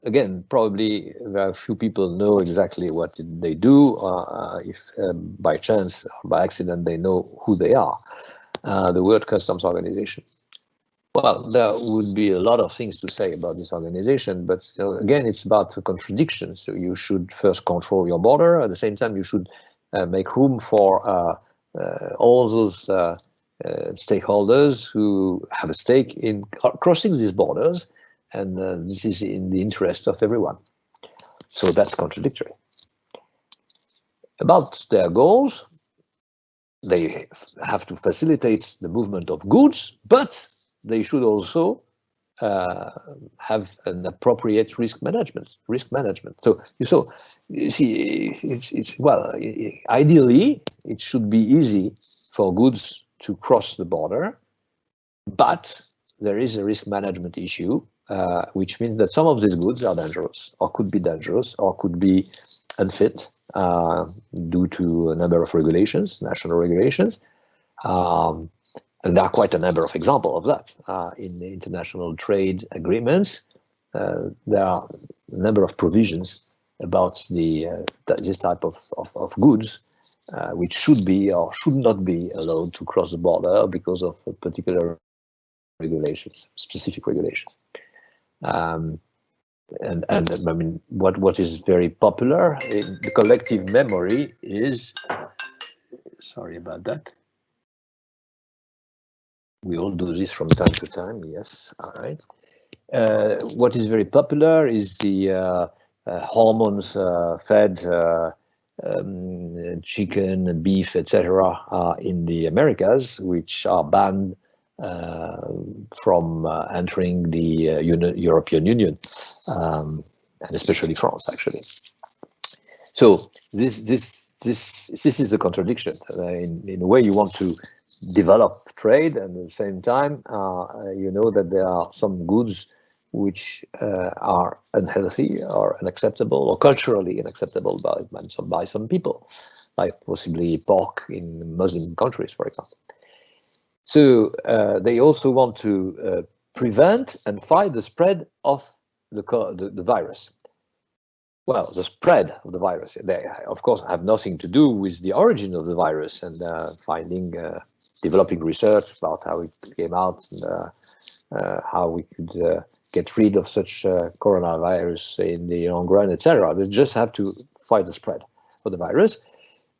again, probably very few people know exactly what they do, if by chance or by accident they know who they are, the World Customs Organization. Well, there would be a lot of things to say about this organization, but again, it's about the contradiction. So you should first control your border. At the same time, you should make room for all those stakeholders who have a stake in crossing these borders, and this is in the interest of everyone. So that's contradictory. About their goals, they have to facilitate the movement of goods, but they should also have an appropriate risk management. So you see, it's well, ideally it should be easy for goods to cross the border, but there is a risk management issue, which means that some of these goods are dangerous, or could be dangerous, or could be unfit due to a number of regulations, national regulations. And there are quite a number of examples of that in the international trade agreements. There are a number of provisions about this type of goods, which should be or should not be allowed to cross the border because of particular regulations, specific regulations. And I mean, what is very popular in the collective memory is, sorry about that. We all do this from time to time, yes, all right. What is very popular is the hormones fed chicken, beef, etc. In the Americas, which are banned from entering the European Union, and especially France, actually. So this is a contradiction. In a way, you want to develop trade, and at the same time, you know that there are some goods which are unhealthy or unacceptable or culturally unacceptable by some people, like possibly pork in Muslim countries, for example. So they also want to prevent and fight the spread of the virus. Well, the spread of the virus, they of course have nothing to do with the origin of the virus and developing research about how it came out and how we could get rid of such coronavirus in the long run, etc. They just have to fight the spread of the virus.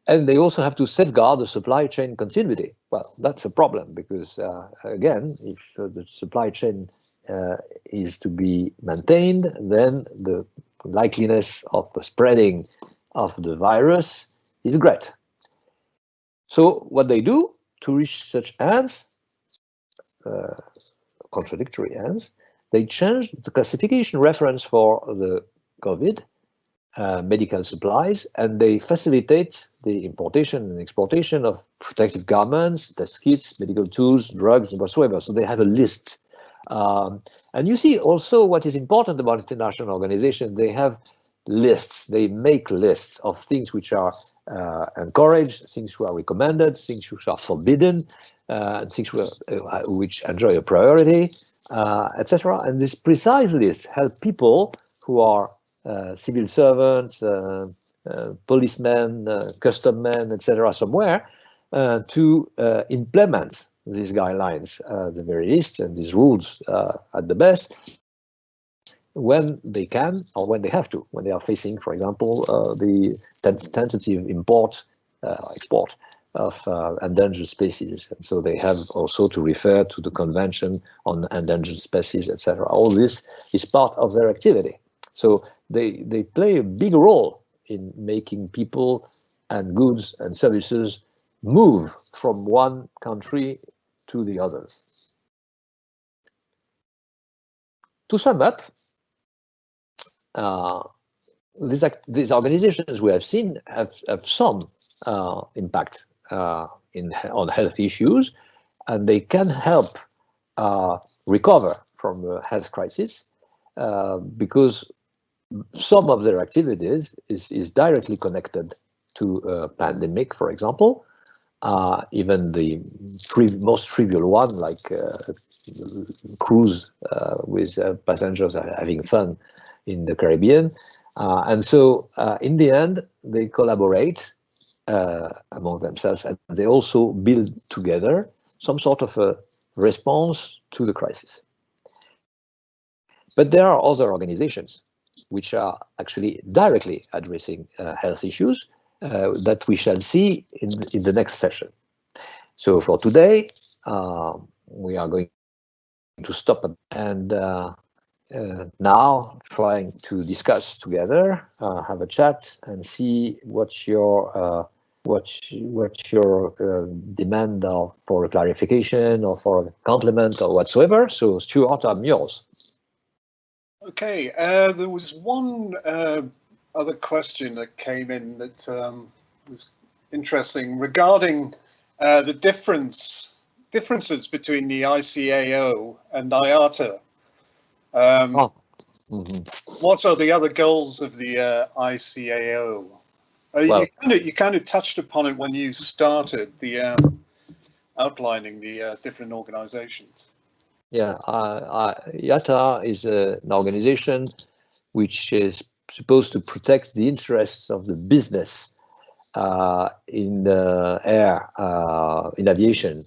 And they also have to safeguard the supply chain continuity. Well, that's a problem because, again, if the supply chain is to be maintained, then the likeliness of the spreading of the virus is great. So what they do to reach such ends, contradictory ends, they change the classification reference for the COVID medical supplies, and they facilitate the importation and exportation of protective garments, test kits, medical tools, drugs, and whatsoever. So they have a list And you see also what is important about international organizations, they have lists, they make lists of things which are encouraged, things which are recommended, things which are forbidden, things which enjoy a priority, etc. And this precise list help people who are civil servants, policemen, custom men, etc. somewhere to implement these guidelines at the very least and these rules at the best when they can or when they have to, when they are facing, for example, the tentative export of endangered species. And so they have also to refer to the Convention on Endangered Species, etc. All this is part of their activity. So they play a big role in making people and goods and services move from one country to the others. To sum up, these organizations we have seen have some impact on health issues, and they can help recover from a health crisis because some of their activities is directly connected to a pandemic, for example. Even the most trivial one, like cruise with passengers having fun in the Caribbean. And so in the end, they collaborate among themselves, and they also build together some sort of a response to the crisis. But there are other organizations which are actually directly addressing health issues that we shall see in the next session. So for today, we are going to stop and now trying to discuss together, have a chat, and see what's your demand for a clarification or for a compliment or whatsoever. So Stuart, I'm yours. Okay, there was one other question that came in that was interesting regarding the differences between the ICAO and IATA. What are the other goals of the ICAO? Well, you kind of touched upon it when you started the outlining the different organizations. Yeah, IATA is an organization which is supposed to protect the interests of the business in in aviation,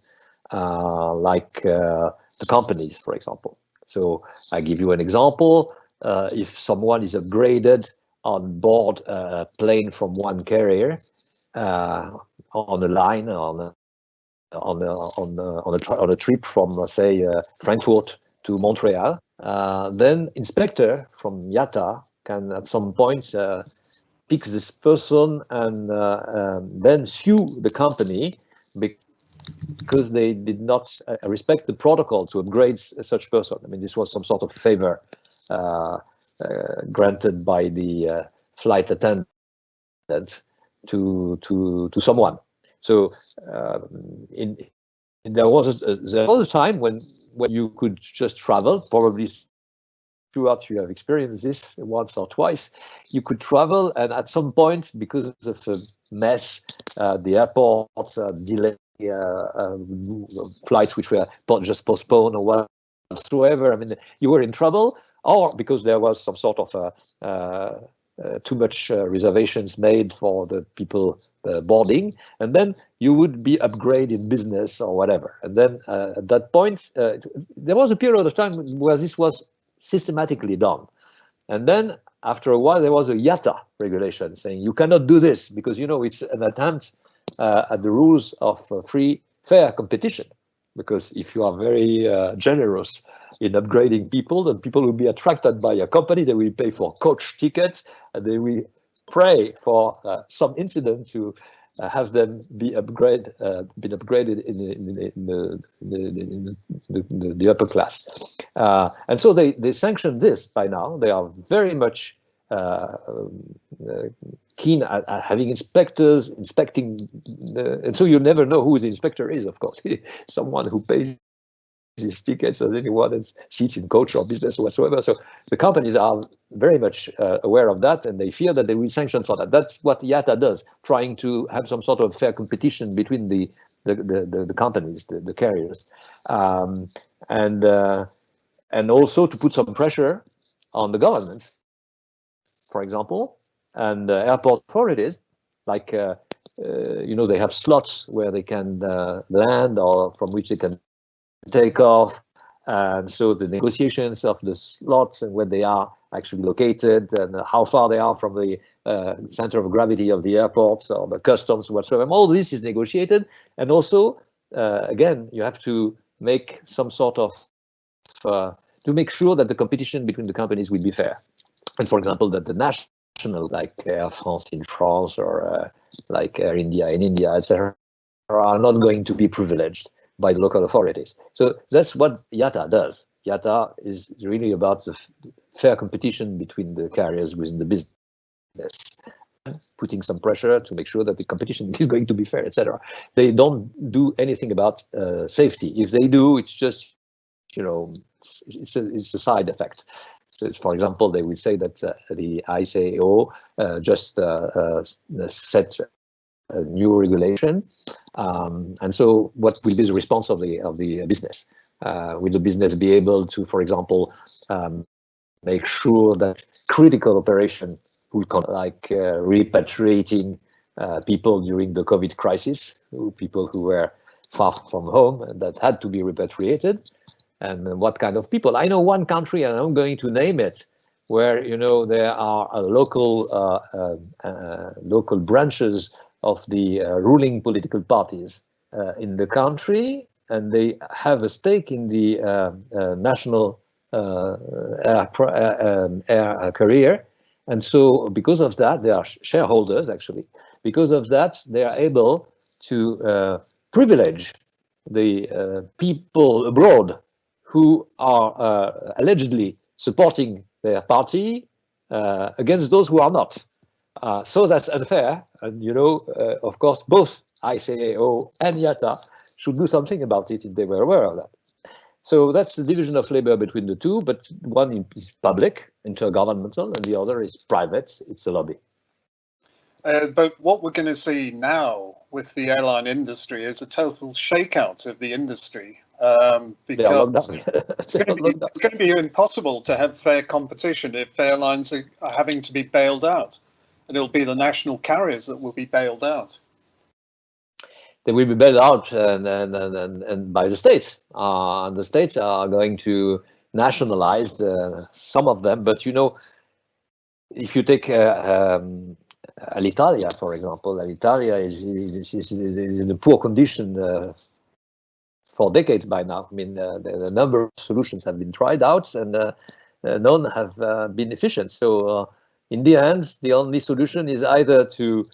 like the companies, for example. So I give you an example. If someone is upgraded on board a plane from one carrier on a line, on a trip from, say, Frankfurt to Montreal, then inspector from IATA can at some point pick this person and then sue the company because they did not respect the protocol to upgrade such person. I mean, this was some sort of favor granted by the flight attendant to someone. So there was a time when you could just travel, probably throughout you have experienced this once or twice, you could travel, and at some point, because of a mess, the airport delay flights which were just postponed or whatsoever, I mean, you were in trouble, or because there was some sort of too much reservations made for the people boarding, and then you would be upgraded in business or whatever. And then at that point, there was a period of time where this was systematically done. And then after a while, there was a IATA regulation saying you cannot do this because, you know, it's an attempt at the rules of free, fair competition. Because if you are very generous in upgrading people, then people will be attracted by a company. They will pay for coach tickets, and they will pray for some incident to have them be upgraded in the upper class. And so they sanctioned this by now. They are very much keen at having inspectors inspecting, and so you never know who the inspector is, of course. Someone who pays these tickets as anyone else seats in coach or business or whatsoever. So the companies are very much aware of that, and they fear that they will sanction for that. That's what IATA does, trying to have some sort of fair competition between the companies, the carriers, and also to put some pressure on the governments, for example, and airport authorities, like they have slots where they can land or from which they can take off, and so the negotiations of the slots and where they are actually located and how far they are from the center of gravity of the airports or the customs whatsoever, all this is negotiated. And also again, you have to make some sort of to make sure that the competition between the companies will be fair, and for example that the national, like Air France in France or like Air India in India, etc., are not going to be privileged by the local authorities. So that's what IATA does. IATA is really about the fair competition between the carriers within the business, putting some pressure to make sure that the competition is going to be fair, etc. They don't do anything about safety. If they do, it's just, it's a side effect. So, for example, they will say that the ICAO just set a new regulation, and so what will be the response of the business? Will the business be able to, for example, make sure that critical operation will like repatriating people during the COVID crisis, people who were far from home and that had to be repatriated, and what kind of people? I know one country, and I'm going to name it, where there are local branches of the ruling political parties in the country, and they have a stake in the national air career. And so because of that, they are shareholders, actually. Because of that, they are able to privilege the people abroad who are allegedly supporting their party against those who are not. So that's unfair. And, of course, both ICAO and IATA should do something about it if they were aware of that. So that's the division of labor between the two, but one is public, intergovernmental, and the other is private. It's a lobby. But what we're going to see now with the airline industry is a total shakeout of the industry, because it's going to be impossible to have fair competition if airlines are having to be bailed out, and it'll be the national carriers that will be bailed out. They will be bailed out and by the states. And the states are going to nationalize some of them. But if you take Alitalia, for example, Alitalia is in a poor condition for decades by now. I mean, the number of solutions have been tried out, and none have been efficient. So in the end, the only solution is either to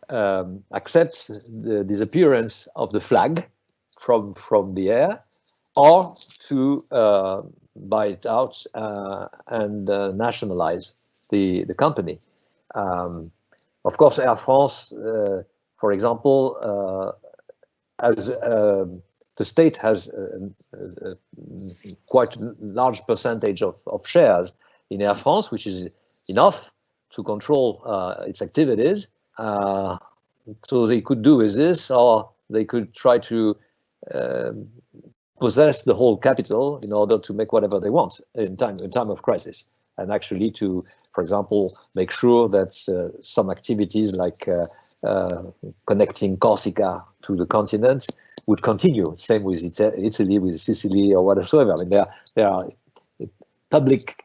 accept the disappearance of the flag from the air, or to buy it out and nationalize the company. Of course, Air France, for example, as the state has quite a large percentage of shares in Air France, which is enough to control its activities. So they could do with this, or they could try to possess the whole capital in order to make whatever they want in time of crisis, and actually to, for example, make sure that some activities like connecting Corsica to the continent would continue. Same with Italy, with Sicily, or whatsoever. I mean, there are public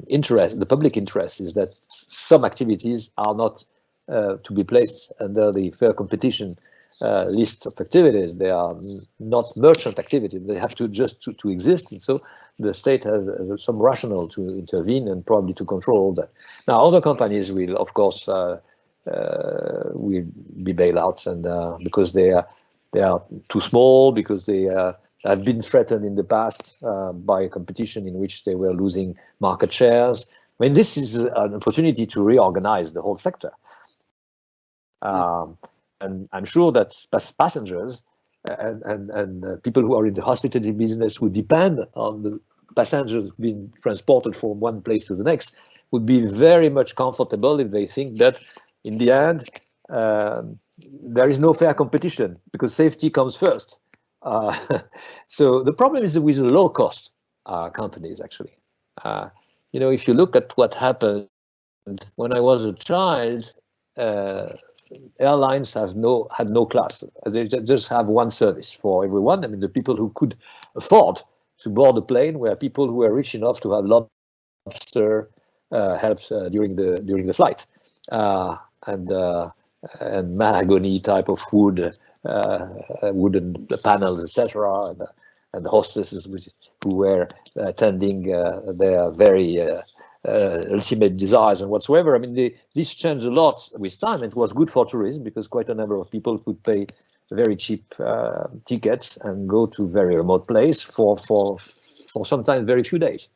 interest. The public interest is that some activities are not to be placed under the fair competition list of activities. They are not merchant activities. They have to just to exist. And so the state has some rationale to intervene and probably to control all that. Now, other companies will, of course, will be bailed out, and because they are too small, because they have been threatened in the past by a competition in which they were losing market shares. I mean, this is an opportunity to reorganize the whole sector. And I'm sure that passengers and people who are in the hospitality business who depend on the passengers being transported from one place to the next would be very much comfortable if they think that in the end there is no fair competition because safety comes first. So the problem is with the low cost companies actually. You know, if you look at what happened when I was a child, airlines had no class. They just have one service for everyone. I mean, the people who could afford to board a plane were people who were rich enough to have lobster helps during the flight, and mahogany type of wood, wooden panels, etc. And hostesses who were attending their very ultimate desires and whatsoever. I mean, this changed a lot with time. It was good for tourism because quite a number of people could pay very cheap tickets and go to very remote place for sometimes very few days.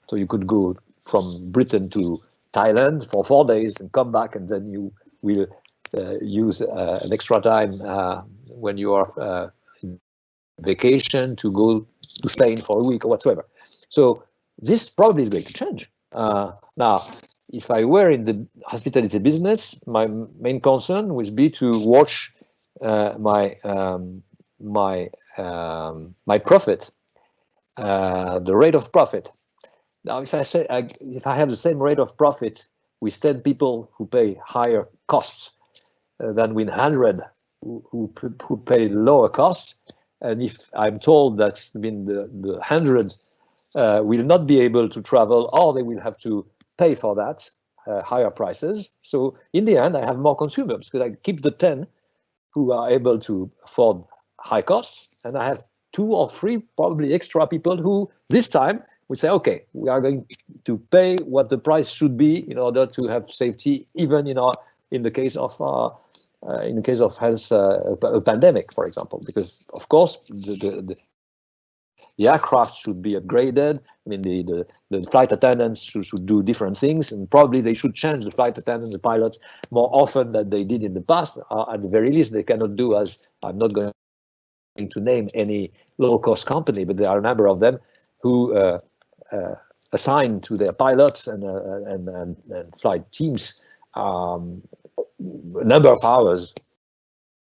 So you could go from Britain to Thailand for 4 days and come back, and then you will use an extra time when you are vacation to go to Spain for a week or whatsoever. So this probably is going to change. Now, if I were in the hospitality business, my main concern would be to watch my profit, the rate of profit. Now, if I have the same rate of profit with 10 people who pay higher costs than with 100 who pay lower costs, and if I'm told that the 100 will not be able to travel, or they will have to pay for that higher prices. So in the end, I have more consumers because I keep the 10 who are able to afford high costs, and I have 2 or 3 probably extra people who this time we say, okay, we are going to pay what the price should be in order to have safety, even in the case of health, a pandemic, for example, because of course the aircraft should be upgraded. I mean, the flight attendants should do different things, and probably they should change the flight attendants, the pilots, more often than they did in the past. At the very least, they cannot do, as I'm not going to name any low-cost company, but there are a number of them who assign to their pilots and flight teams a number of hours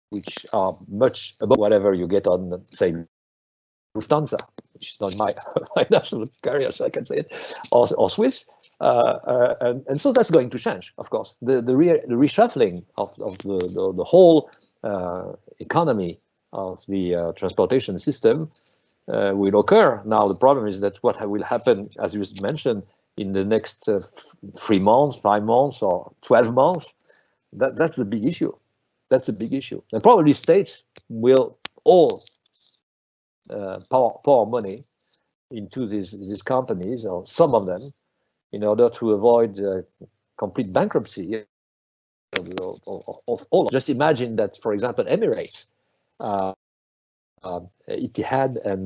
which are much above whatever you get on, say, Lufthansa, which is not my national carrier, so I can say it, or Swiss, and so that's going to change, of course. The reshuffling of the whole economy of the transportation system will occur. Now, the problem is that what will happen, as you mentioned, in the next 3 months, 5 months, or 12 months, that's the big issue. That's the big issue. And probably states will all pour money into these companies, or some of them, in order to avoid complete bankruptcy of all. Just imagine that, for example, Emirates, Etihad, and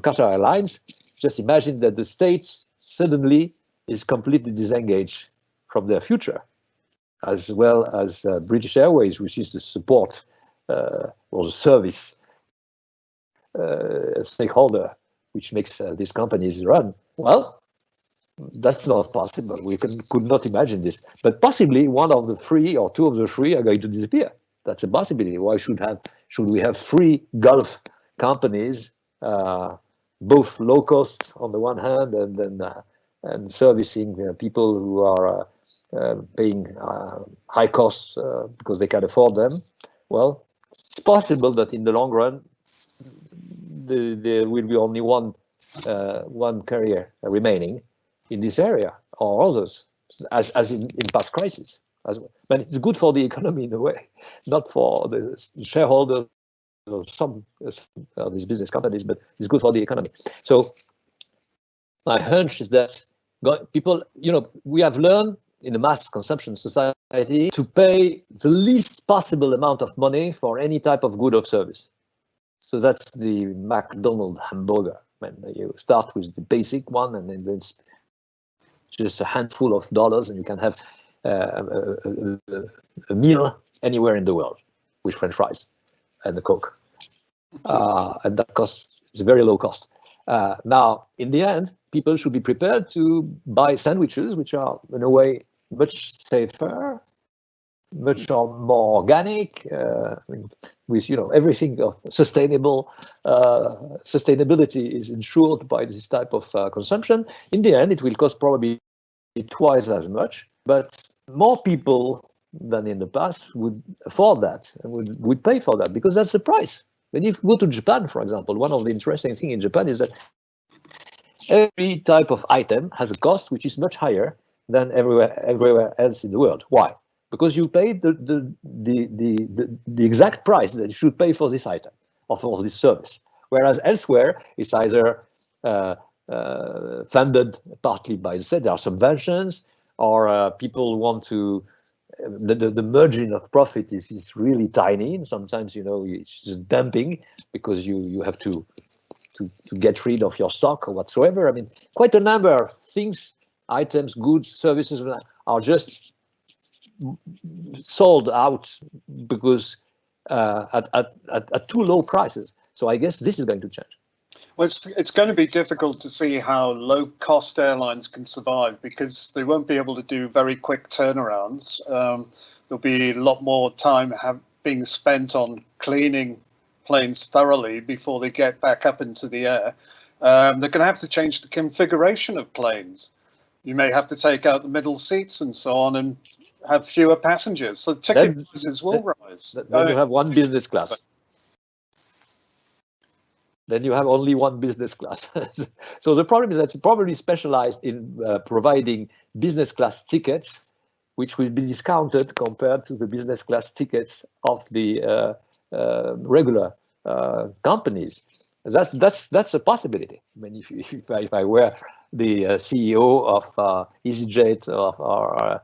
Qatar Airlines, just imagine that the states suddenly is completely disengaged from their future, as well as British Airways, which is the support or the service stakeholder, which makes these companies run. Well, that's not possible. We could not imagine this. But possibly one of the 3 or 2 of the 3 are going to disappear. That's a possibility. Why should we have 3 Gulf companies, both low cost on the one hand, and servicing people who are paying high costs because they can afford them? Well, it's possible that in the long run there will be only one carrier remaining in this area, or others, as in past crises. But it's good for the economy in a way, not for the shareholders of some of these business companies, but it's good for the economy. So my hunch is that people, we have learned in a mass consumption society to pay the least possible amount of money for any type of good or service. So that's the McDonald's hamburger. You start with the basic one, and then it's just a handful of dollars, and you can have a meal anywhere in the world with French fries and a Coke. and that cost is a very low cost. Now, in the end, people should be prepared to buy sandwiches, which are in a way much safer, much more organic, with everything of sustainability is ensured by this type of consumption. In the end, it will cost probably twice as much, but more people than in the past would afford that and would pay for that, because that's the price. When you go to Japan, for example, one of the interesting things in Japan is that every type of item has a cost which is much higher than everywhere else in the world. Why? Because you pay the exact price that you should pay for this item or for this service. Whereas elsewhere, it's either funded partly by the state, there are subventions, or people want to, the margin of profit is really tiny. And sometimes, it's just dumping because you have to get rid of your stock or whatsoever. I mean, quite a number of things, items, goods, services are just sold out because at too low prices. So I guess this is going to change. Well, it's going to be difficult to see how low-cost airlines can survive, because they won't be able to do very quick turnarounds. There'll be a lot more time being spent on cleaning planes thoroughly before they get back up into the air. They're going to have to change the configuration of planes. You may have to take out the middle seats and so on, and have fewer passengers. So ticket prices will rise. Then you have one business class. Then you have only one business class. So the problem is that it's probably specialized in providing business class tickets, which will be discounted compared to the business class tickets of the regular companies. That's a possibility. I mean, if I were the CEO of EasyJet or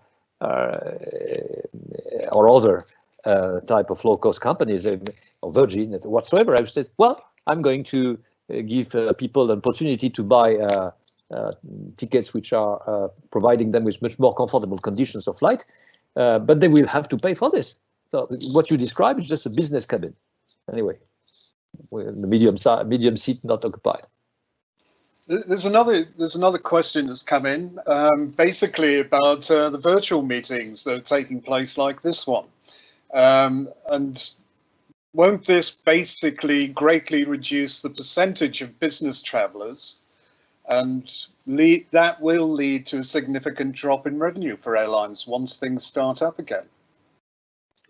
other type of low-cost companies, or Virgin, whatsoever, I would say, well, I'm going to give people an opportunity to buy tickets which are providing them with much more comfortable conditions of flight, but they will have to pay for this. So what you describe is just a business cabin. Anyway, the medium seat not occupied. There's another question that's come in, basically about the virtual meetings that are taking place like this one. And won't this basically greatly reduce the percentage of business travelers, and that will lead to a significant drop in revenue for airlines once things start up again?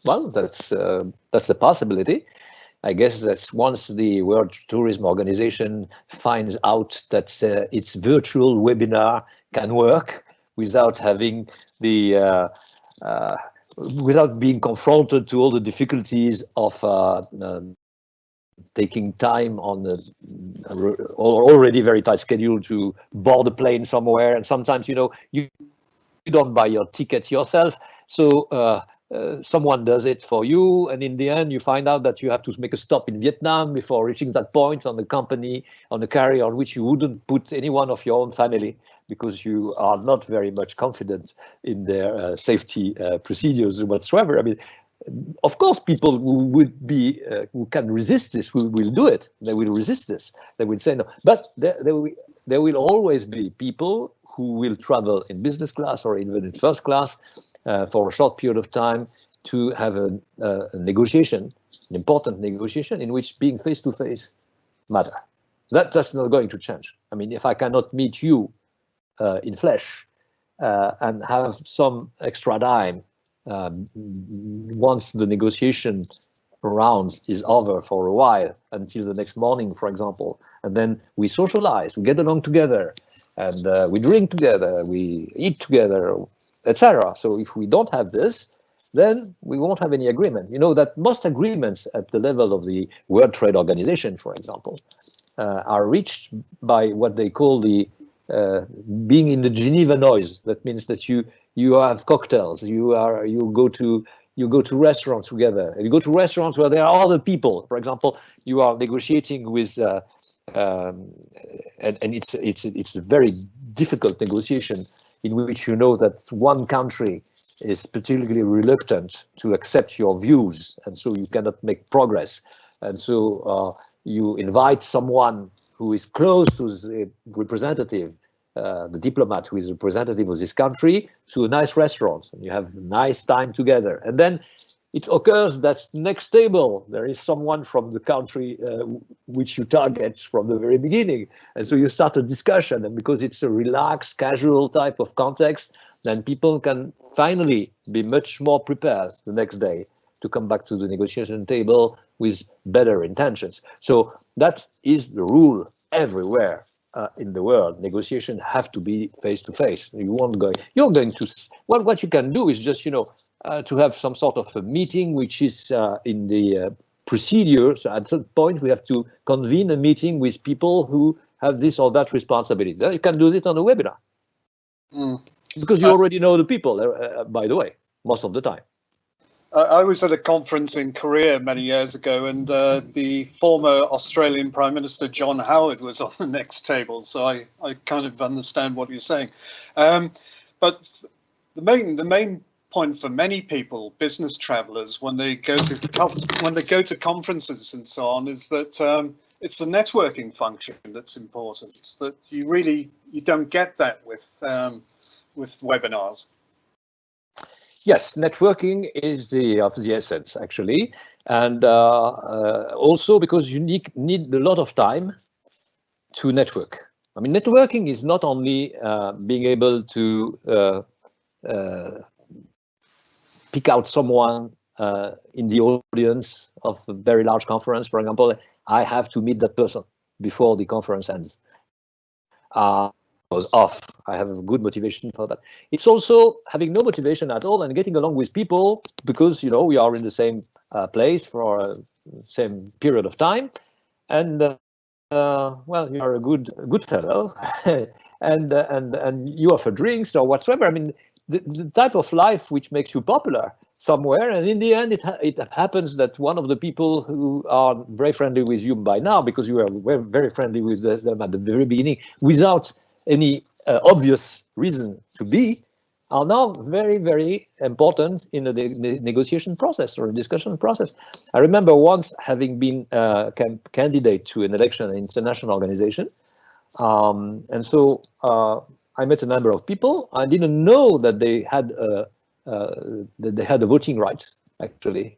Well, that's a possibility. I guess that once the World Tourism Organization finds out that its virtual webinar can work without having without being confronted to all the difficulties of taking time on the already very tight schedule to board a plane somewhere, and sometimes you don't buy your ticket yourself, so someone does it for you, and in the end you find out that you have to make a stop in Vietnam before reaching that point on the carrier on which you wouldn't put anyone of your own family, because you are not very much confident in their safety procedures whatsoever. I mean, of course, people who can resist this will do it. They will resist this. They will say no. But there will always be people who will travel in business class or even in first class for a short period of time to have a negotiation, an important negotiation in which being face-to-face matter. That's not going to change. I mean, if I cannot meet you in flesh and have some extra dime once the negotiation round is over for a while, until the next morning, for example, and then we socialize, we get along together, and we drink together, we eat together, etc. So if we don't have this, then we won't have any agreement. You know that most agreements at the level of the World Trade Organization, for example, are reached by what they call the being in the Geneva noise. That means that you have cocktails, you go to restaurants together. You go to restaurants where there are other people. For example, you are negotiating with, and it's a very difficult negotiation in which you know that one country is particularly reluctant to accept your views, and so you cannot make progress. And so you invite someone who is close to the representative, the diplomat who is representative of this country, to a nice restaurant, and you have a nice time together. And then it occurs that next table there is someone from the country which you target from the very beginning, and so you start a discussion. And because it's a relaxed, casual type of context, then people can finally be much more prepared the next day to come back to the negotiation table with better intentions. So that is the rule everywhere in the world. Negotiations have to be face to face. You won't go. You're going to. Well, what you can do is just to have some sort of a meeting which is in the procedure. So at some point we have to convene a meeting with people who have this or that responsibility. You can do it on a webinar. Because you already know the people, by the way, most of the time. I was at a conference in Korea many years ago, and the former Australian Prime Minister John Howard was on the next table, so I kind of understand what you're saying. But the main point for many people, business travelers, when they go to conferences and so on, is that it's the networking function that's important. That you don't get that with webinars. Yes, networking is of the essence, actually, and also because you need a lot of time to network. I mean, networking is not only being able to pick out someone in the audience of a very large conference. For example, I have to meet that person before the conference ends. Was off. I have a good motivation for that. It's also having no motivation at all and getting along with people because we are in the same place for a same period of time, and well, you are a good fellow, and you offer drinks or whatsoever. I mean, the type of life which makes you popular somewhere, and in the end, it happens that one of the people who are very friendly with you by now, because you were very friendly with them at the very beginning, without any obvious reason to be, are now very, very important in the negotiation process or discussion process. I remember once having been a candidate to an election in an international organization, and so I met a number of people. I didn't know that they had a voting right, actually.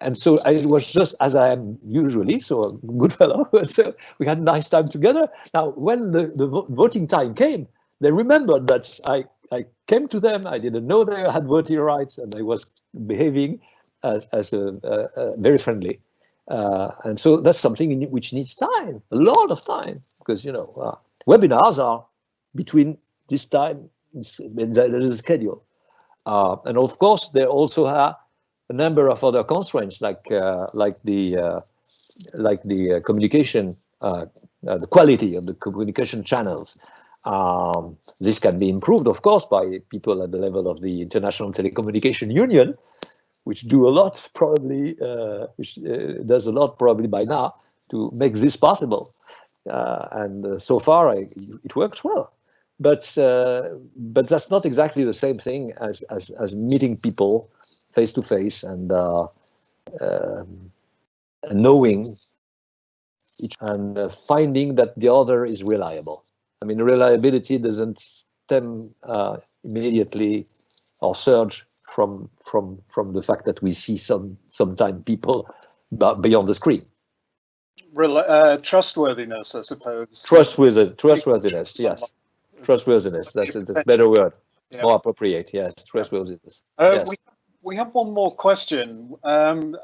And so it was just as I am usually, so a good fellow. So we had a nice time together. Now, when the voting time came, they remembered that I came to them. I didn't know they had voting rights, and I was behaving as very friendly. And so that's something which needs time, a lot of time, because webinars are between this time. There is a schedule, and of course there also are a number of other constraints, like the communication, the quality of the communication channels. This can be improved, of course, by people at the level of the International Telecommunication Union, which do a lot, probably, which does a lot probably by now to make this possible. And so far, it works well. But that's not exactly the same thing as meeting people face to face and knowing each and finding that the other is reliable. I mean, reliability doesn't stem immediately or surge from the fact that we see sometimes people beyond the screen. Trustworthiness, I suppose. Trustworthiness, yes. Trustworthiness, that's a better word. Yeah. More appropriate, yes. Trustworthiness. Yes. We have one more question, and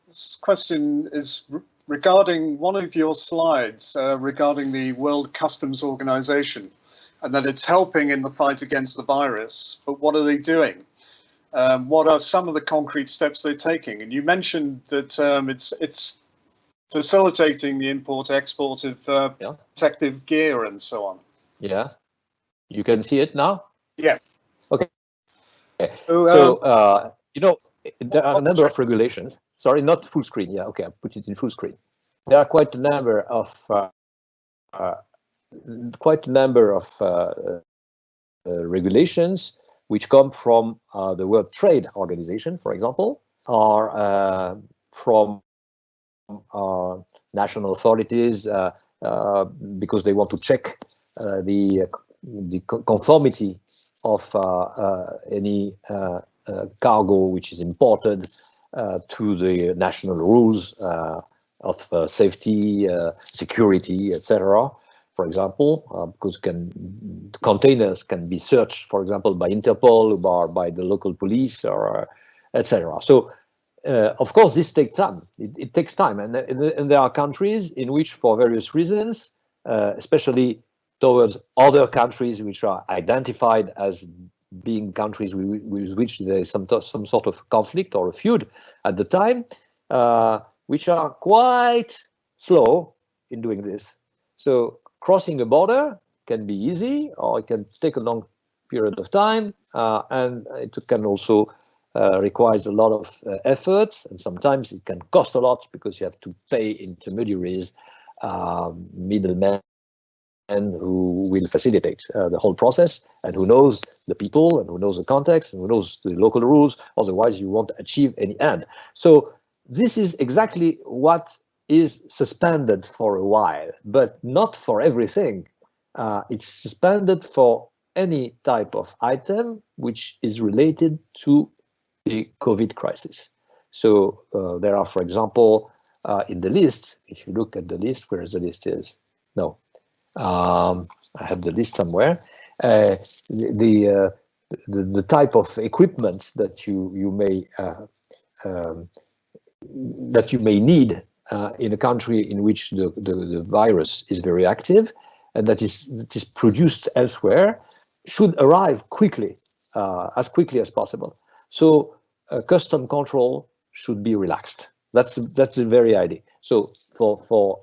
this question is regarding one of your slides regarding the World Customs Organization, and that it's helping in the fight against the virus. But what are they doing? What are some of the concrete steps they're taking? And you mentioned that it's facilitating the import-export of protective gear and so on. Yeah, you can see it now? Yeah. Okay. So there are a number of regulations. Sorry, not full screen. Yeah, okay, I put it in full screen. There are quite a number of regulations which come from the World Trade Organization, for example, are from national authorities because they want to check the conformity of any cargo which is imported to the national rules of safety, security, etc. For example, because containers can be searched, for example, by Interpol or by the local police, or etc. So, of course, this takes time. It takes time, and there are countries in which, for various reasons, especially towards other countries which are identified as being countries with which there is some sort of conflict or a feud at the time, which are quite slow in doing this. So crossing a border can be easy, or it can take a long period of time, and it can also requires a lot of effort, and sometimes it can cost a lot because you have to pay intermediaries, middlemen, who will facilitate the whole process, and who knows the people, and who knows the context, and who knows the local rules. Otherwise, you won't achieve any end. So this is exactly what is suspended for a while, but not for everything. It's suspended for any type of item which is related to the COVID crisis. So there are, for example, in the list, if you look at the list, where the list is? No, I have the list somewhere. The type of equipment that you may need in a country in which the virus is very active and that is produced elsewhere should arrive quickly, as quickly as possible. So custom control should be relaxed. That's the very idea. So for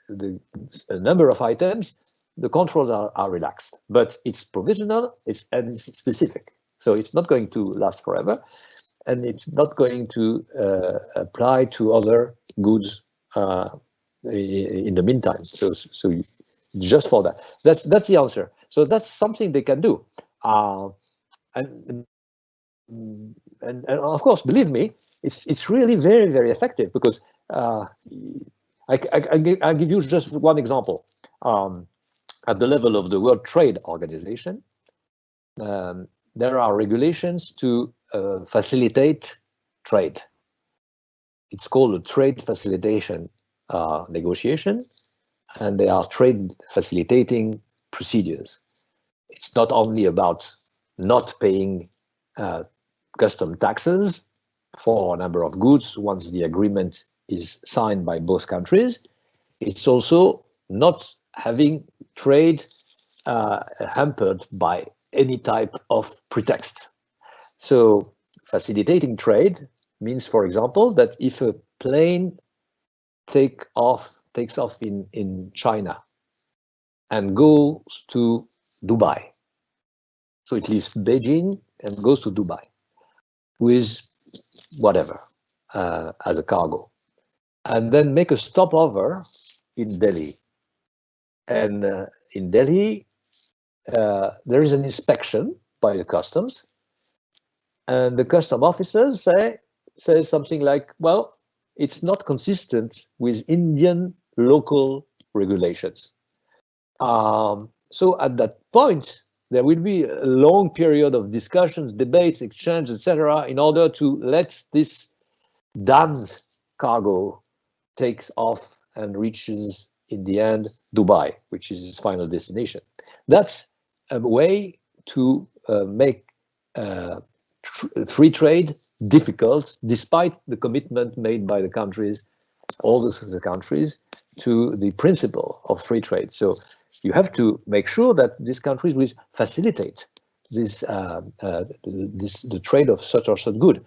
a number of items, the controls are relaxed, but it's provisional, and it's specific. So it's not going to last forever, and it's not going to apply to other goods in the meantime. So just for that, that's the answer. So that's something they can do, and of course, believe me, it's really very, very effective, because I give you just one example. At the level of the World Trade Organization, there are regulations to facilitate trade. It's called a trade facilitation negotiation, and they are trade facilitating procedures. It's not only about not paying custom taxes for a number of goods once the agreement is signed by both countries. It's also not having trade hampered by any type of pretext. So facilitating trade means, for example, that if a plane takes off in China and goes to Dubai, so it leaves Beijing and goes to Dubai with whatever as a cargo, and then make a stopover in Delhi. And in Delhi, there is an inspection by the customs, and the custom officers say something like, well, it's not consistent with Indian local regulations. So at that point, there will be a long period of discussions, debates, exchange, etc., in order to let this damned cargo takes off and reaches, in the end, Dubai, which is its final destination. That's a way to make free trade difficult, despite the commitment made by the countries, all the countries, to the principle of free trade. So you have to make sure that these countries will facilitate this the trade of such or such good.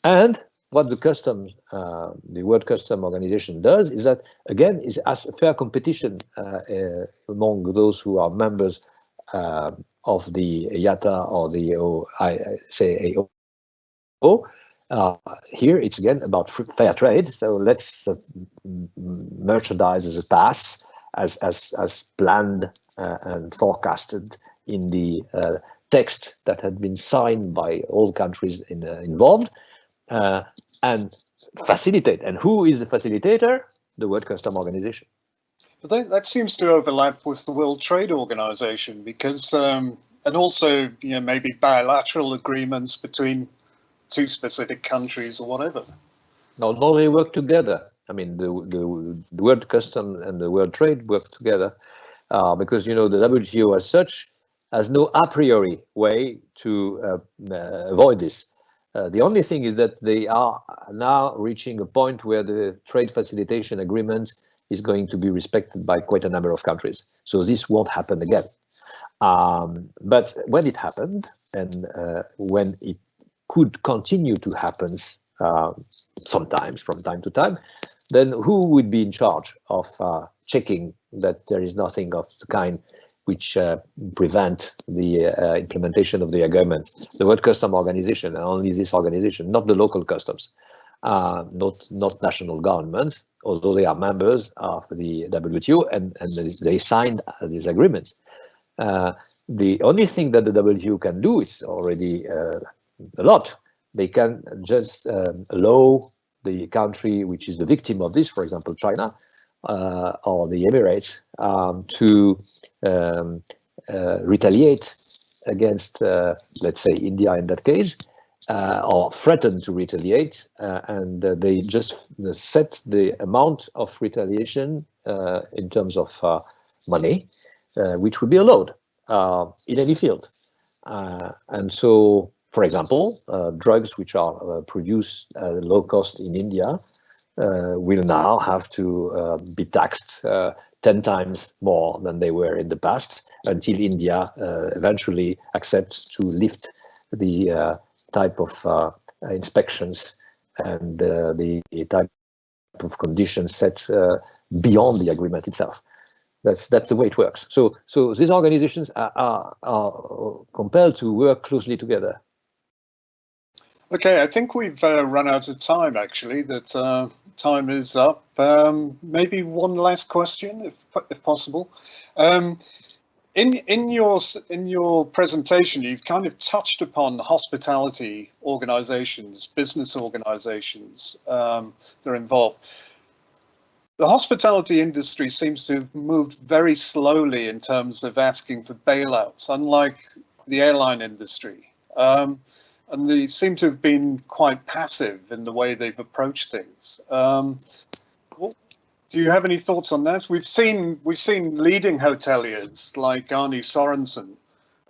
And what the customs, the World Customs Organization does is that, again, is as a fair competition among those who are members of the IATA or the ICAO. Here it's again about fair trade. So let's merchandise as a pass, as planned and forecasted in the text that had been signed by all countries involved. and facilitate. And who is the facilitator? The World Customs Organization. But that seems to overlap with the World Trade Organization because, and also, maybe bilateral agreements between two specific countries or whatever. No, they work together. I mean, the World Customs and the World Trade work together because, the WTO as such has no a priori way to avoid this. The only thing is that they are now reaching a point where the trade facilitation agreement is going to be respected by quite a number of countries. So this won't happen again. But when it happened, and when it could continue to happen sometimes from time to time, then who would be in charge of checking that there is nothing of the kind which prevent the implementation of the agreement? The World Customs Organization, and only this organization, not the local customs, not national governments, although they are members of the WTO and they signed these agreements. The only thing that the WTO can do is already a lot. They can just allow the country which is the victim of this, for example, China or the Emirates, to retaliate against, let's say, India in that case, or threaten to retaliate, and they just set the amount of retaliation in terms of money, which would be allowed in any field. And so, for example, drugs which are produced low cost in India will now have to be taxed 10 times more than they were in the past, until India eventually accepts to lift the type of inspections and the type of conditions set beyond the agreement itself. That's the way it works. So these organizations are compelled to work closely together. Okay, I think we've run out of time, actually. That time is up. Maybe one last question, if possible. In your presentation, you've kind of touched upon hospitality organizations, business organizations that are involved. The hospitality industry seems to have moved very slowly in terms of asking for bailouts, unlike the airline industry. And they seem to have been quite passive in the way they've approached things. Do you have any thoughts on that? We've seen leading hoteliers like Arne Sorensen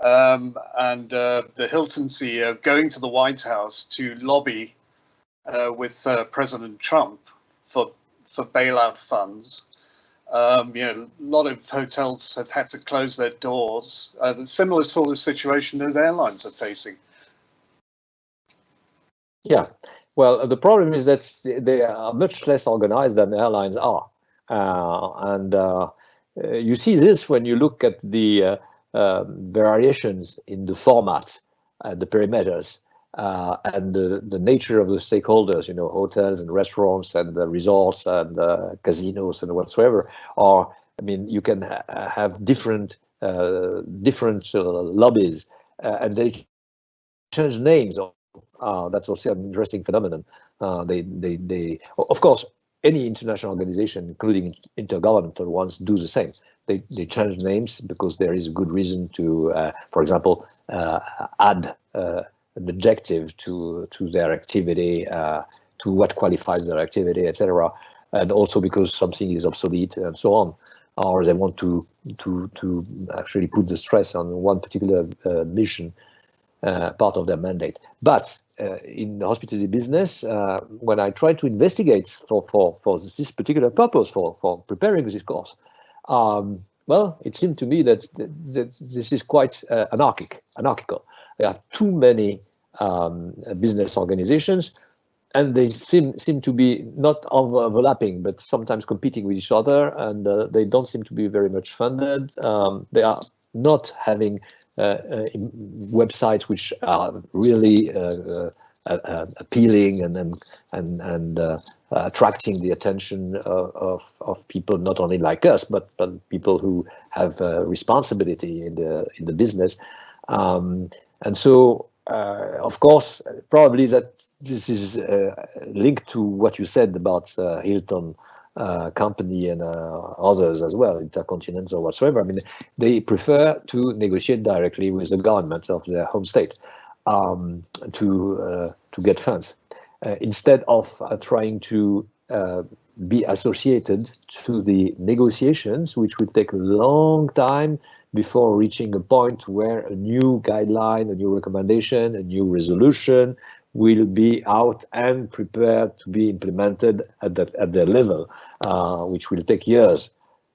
and the Hilton CEO going to the White House to lobby with President Trump for bailout funds. A lot of hotels have had to close their doors. The similar sort of situation that airlines are facing. Yeah, well, the problem is that they are much less organized than airlines are. And you see this when you look at the variations in the format, the perimeters, and the nature of the stakeholders, hotels and restaurants and resorts and casinos and whatsoever. Or, I mean, you can have different lobbies, and they change names. That's also an interesting phenomenon. They of course, any international organization, including intergovernmental ones, do the same. They change names because there is a good reason to, for example, add an adjective to their activity, to what qualifies their activity, etc. And also because something is obsolete and so on, or they want to actually put the stress on one particular mission, part of their mandate. But in the hospitality business, when I tried to investigate for this particular purpose, for preparing this course, well, it seemed to me that this is quite anarchical. There are too many business organizations, and they seem to be not overlapping, but sometimes competing with each other, and they don't seem to be very much funded. They are not having websites which are really appealing and attracting the attention of people not only like us, but people who have responsibility in the business. And so Of course, probably that this is linked to what you said about Hilton company and others as well, Intercontinental or whatsoever. I mean, they prefer to negotiate directly with the government of their home state to get funds instead of trying to be associated to the negotiations, which will take a long time before reaching a point where a new guideline, a new recommendation, a new resolution will be out and prepared to be implemented at their level, which will take years.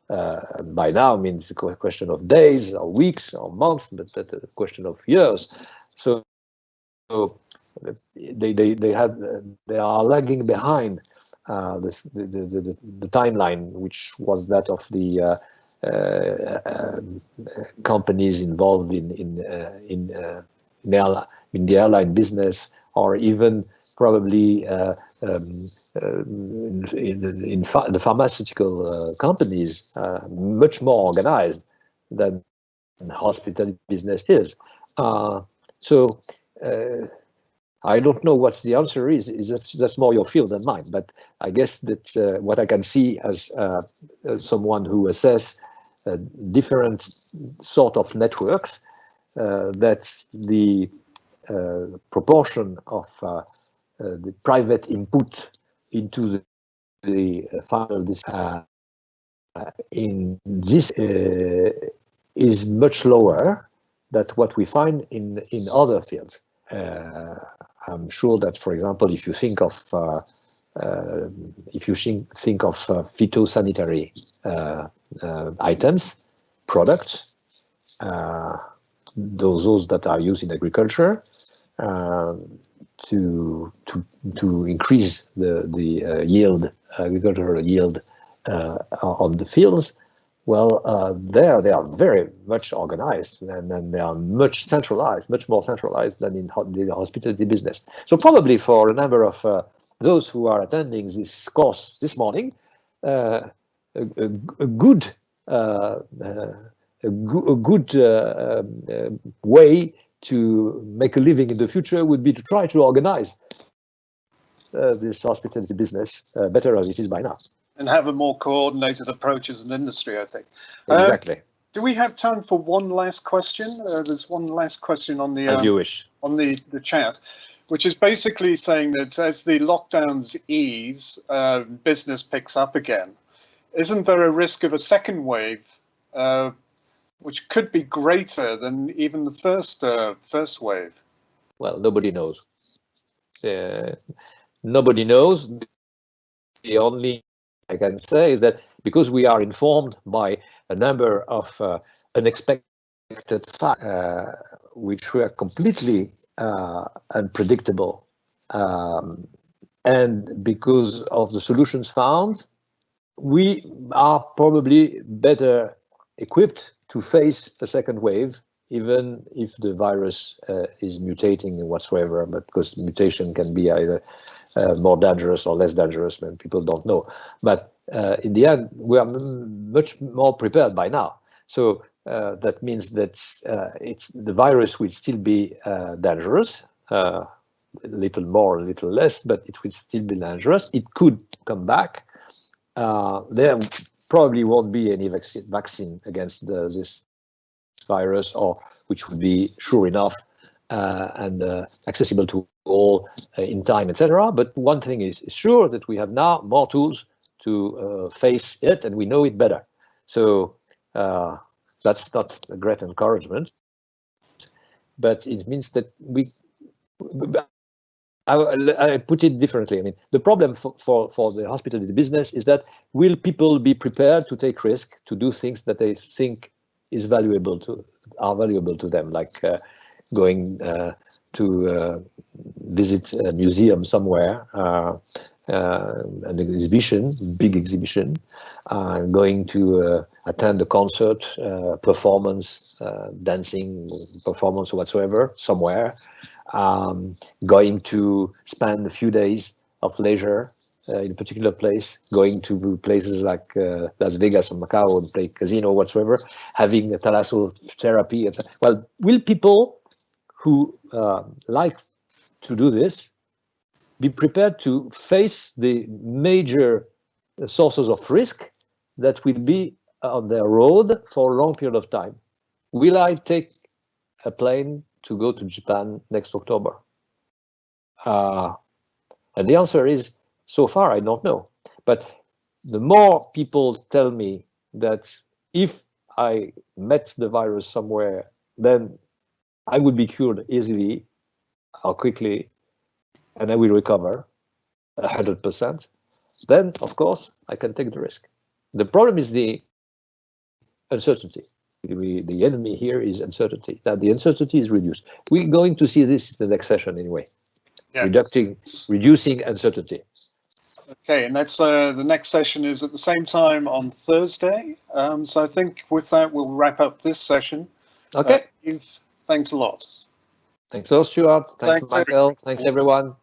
By now, I mean, it's a question of days or weeks or months, but a question of years. So they are lagging behind the timeline, which was that of the companies involved in the airline business, or even probably in the pharmaceutical companies, much more organized than hospitality business is. So I don't know what the answer is. That's more your field than mine. But I guess that what I can see as someone who assess different sort of networks, that the proportion of the private input into the final in this is much lower than what we find in other fields. I'm sure that, for example, if you think of phytosanitary items, products, those that are used in agriculture, to increase the yield, agricultural yield on the fields, well, there they are very much organized, and they are much more centralized than in the hospitality business. So probably for a number of those who are attending this course this morning, a good way to make a living in the future would be to try to organize this hospitality business better as it is by now. And have a more coordinated approach as an industry, I think. Exactly. Do we have time for one last question? There's one last question on the as you wish on the chat, which is basically saying that as the lockdowns ease, business picks up again. Isn't there a risk of a second wave, which could be greater than even the first wave? Well, nobody knows. Nobody knows. The only I can say is that because we are informed by a number of unexpected facts, which were completely unpredictable, and because of the solutions found, we are probably better equipped to face a second wave, even if the virus is mutating whatsoever, but because mutation can be either more dangerous or less dangerous, and people don't know. But in the end, we are much more prepared by now. So that means that the virus will still be dangerous, a little more, a little less, but it will still be dangerous. It could come back. There probably won't be any vaccine against this virus, or which would be sure enough and accessible to all in time, etc. But one thing is sure, that we have now more tools to face it, and we know it better. So that's not a great encouragement, but it means that I put it differently. I mean, the problem for the hospitality business is that will people be prepared to take risk, to do things that they think are valuable to them, like going to visit a museum somewhere, an exhibition, big exhibition, going to attend a concert, performance, dancing performance or whatsoever, somewhere, going to spend a few days of leisure in a particular place, going to places like Las Vegas or Macau and play casino whatsoever, having a thalassotherapy. Well, will people who like to do this be prepared to face the major sources of risk that will be on their road for a long period of time. Will I take a plane to go to Japan next October? And the answer is, so far, I don't know. But the more people tell me that if I met the virus somewhere, then I would be cured easily or quickly, and I will recover 100%, then, of course, I can take the risk. The problem is the uncertainty. The enemy here is uncertainty. Now, the uncertainty is reduced. We're going to see this in the next session anyway. Yeah. Reducing uncertainty. Okay, and that's the next session is at the same time on Thursday. So I think with that, we'll wrap up this session. Okay. Yves, thanks a lot. Thanks a lot, Stuart. Thanks Michael. Thanks, everyone.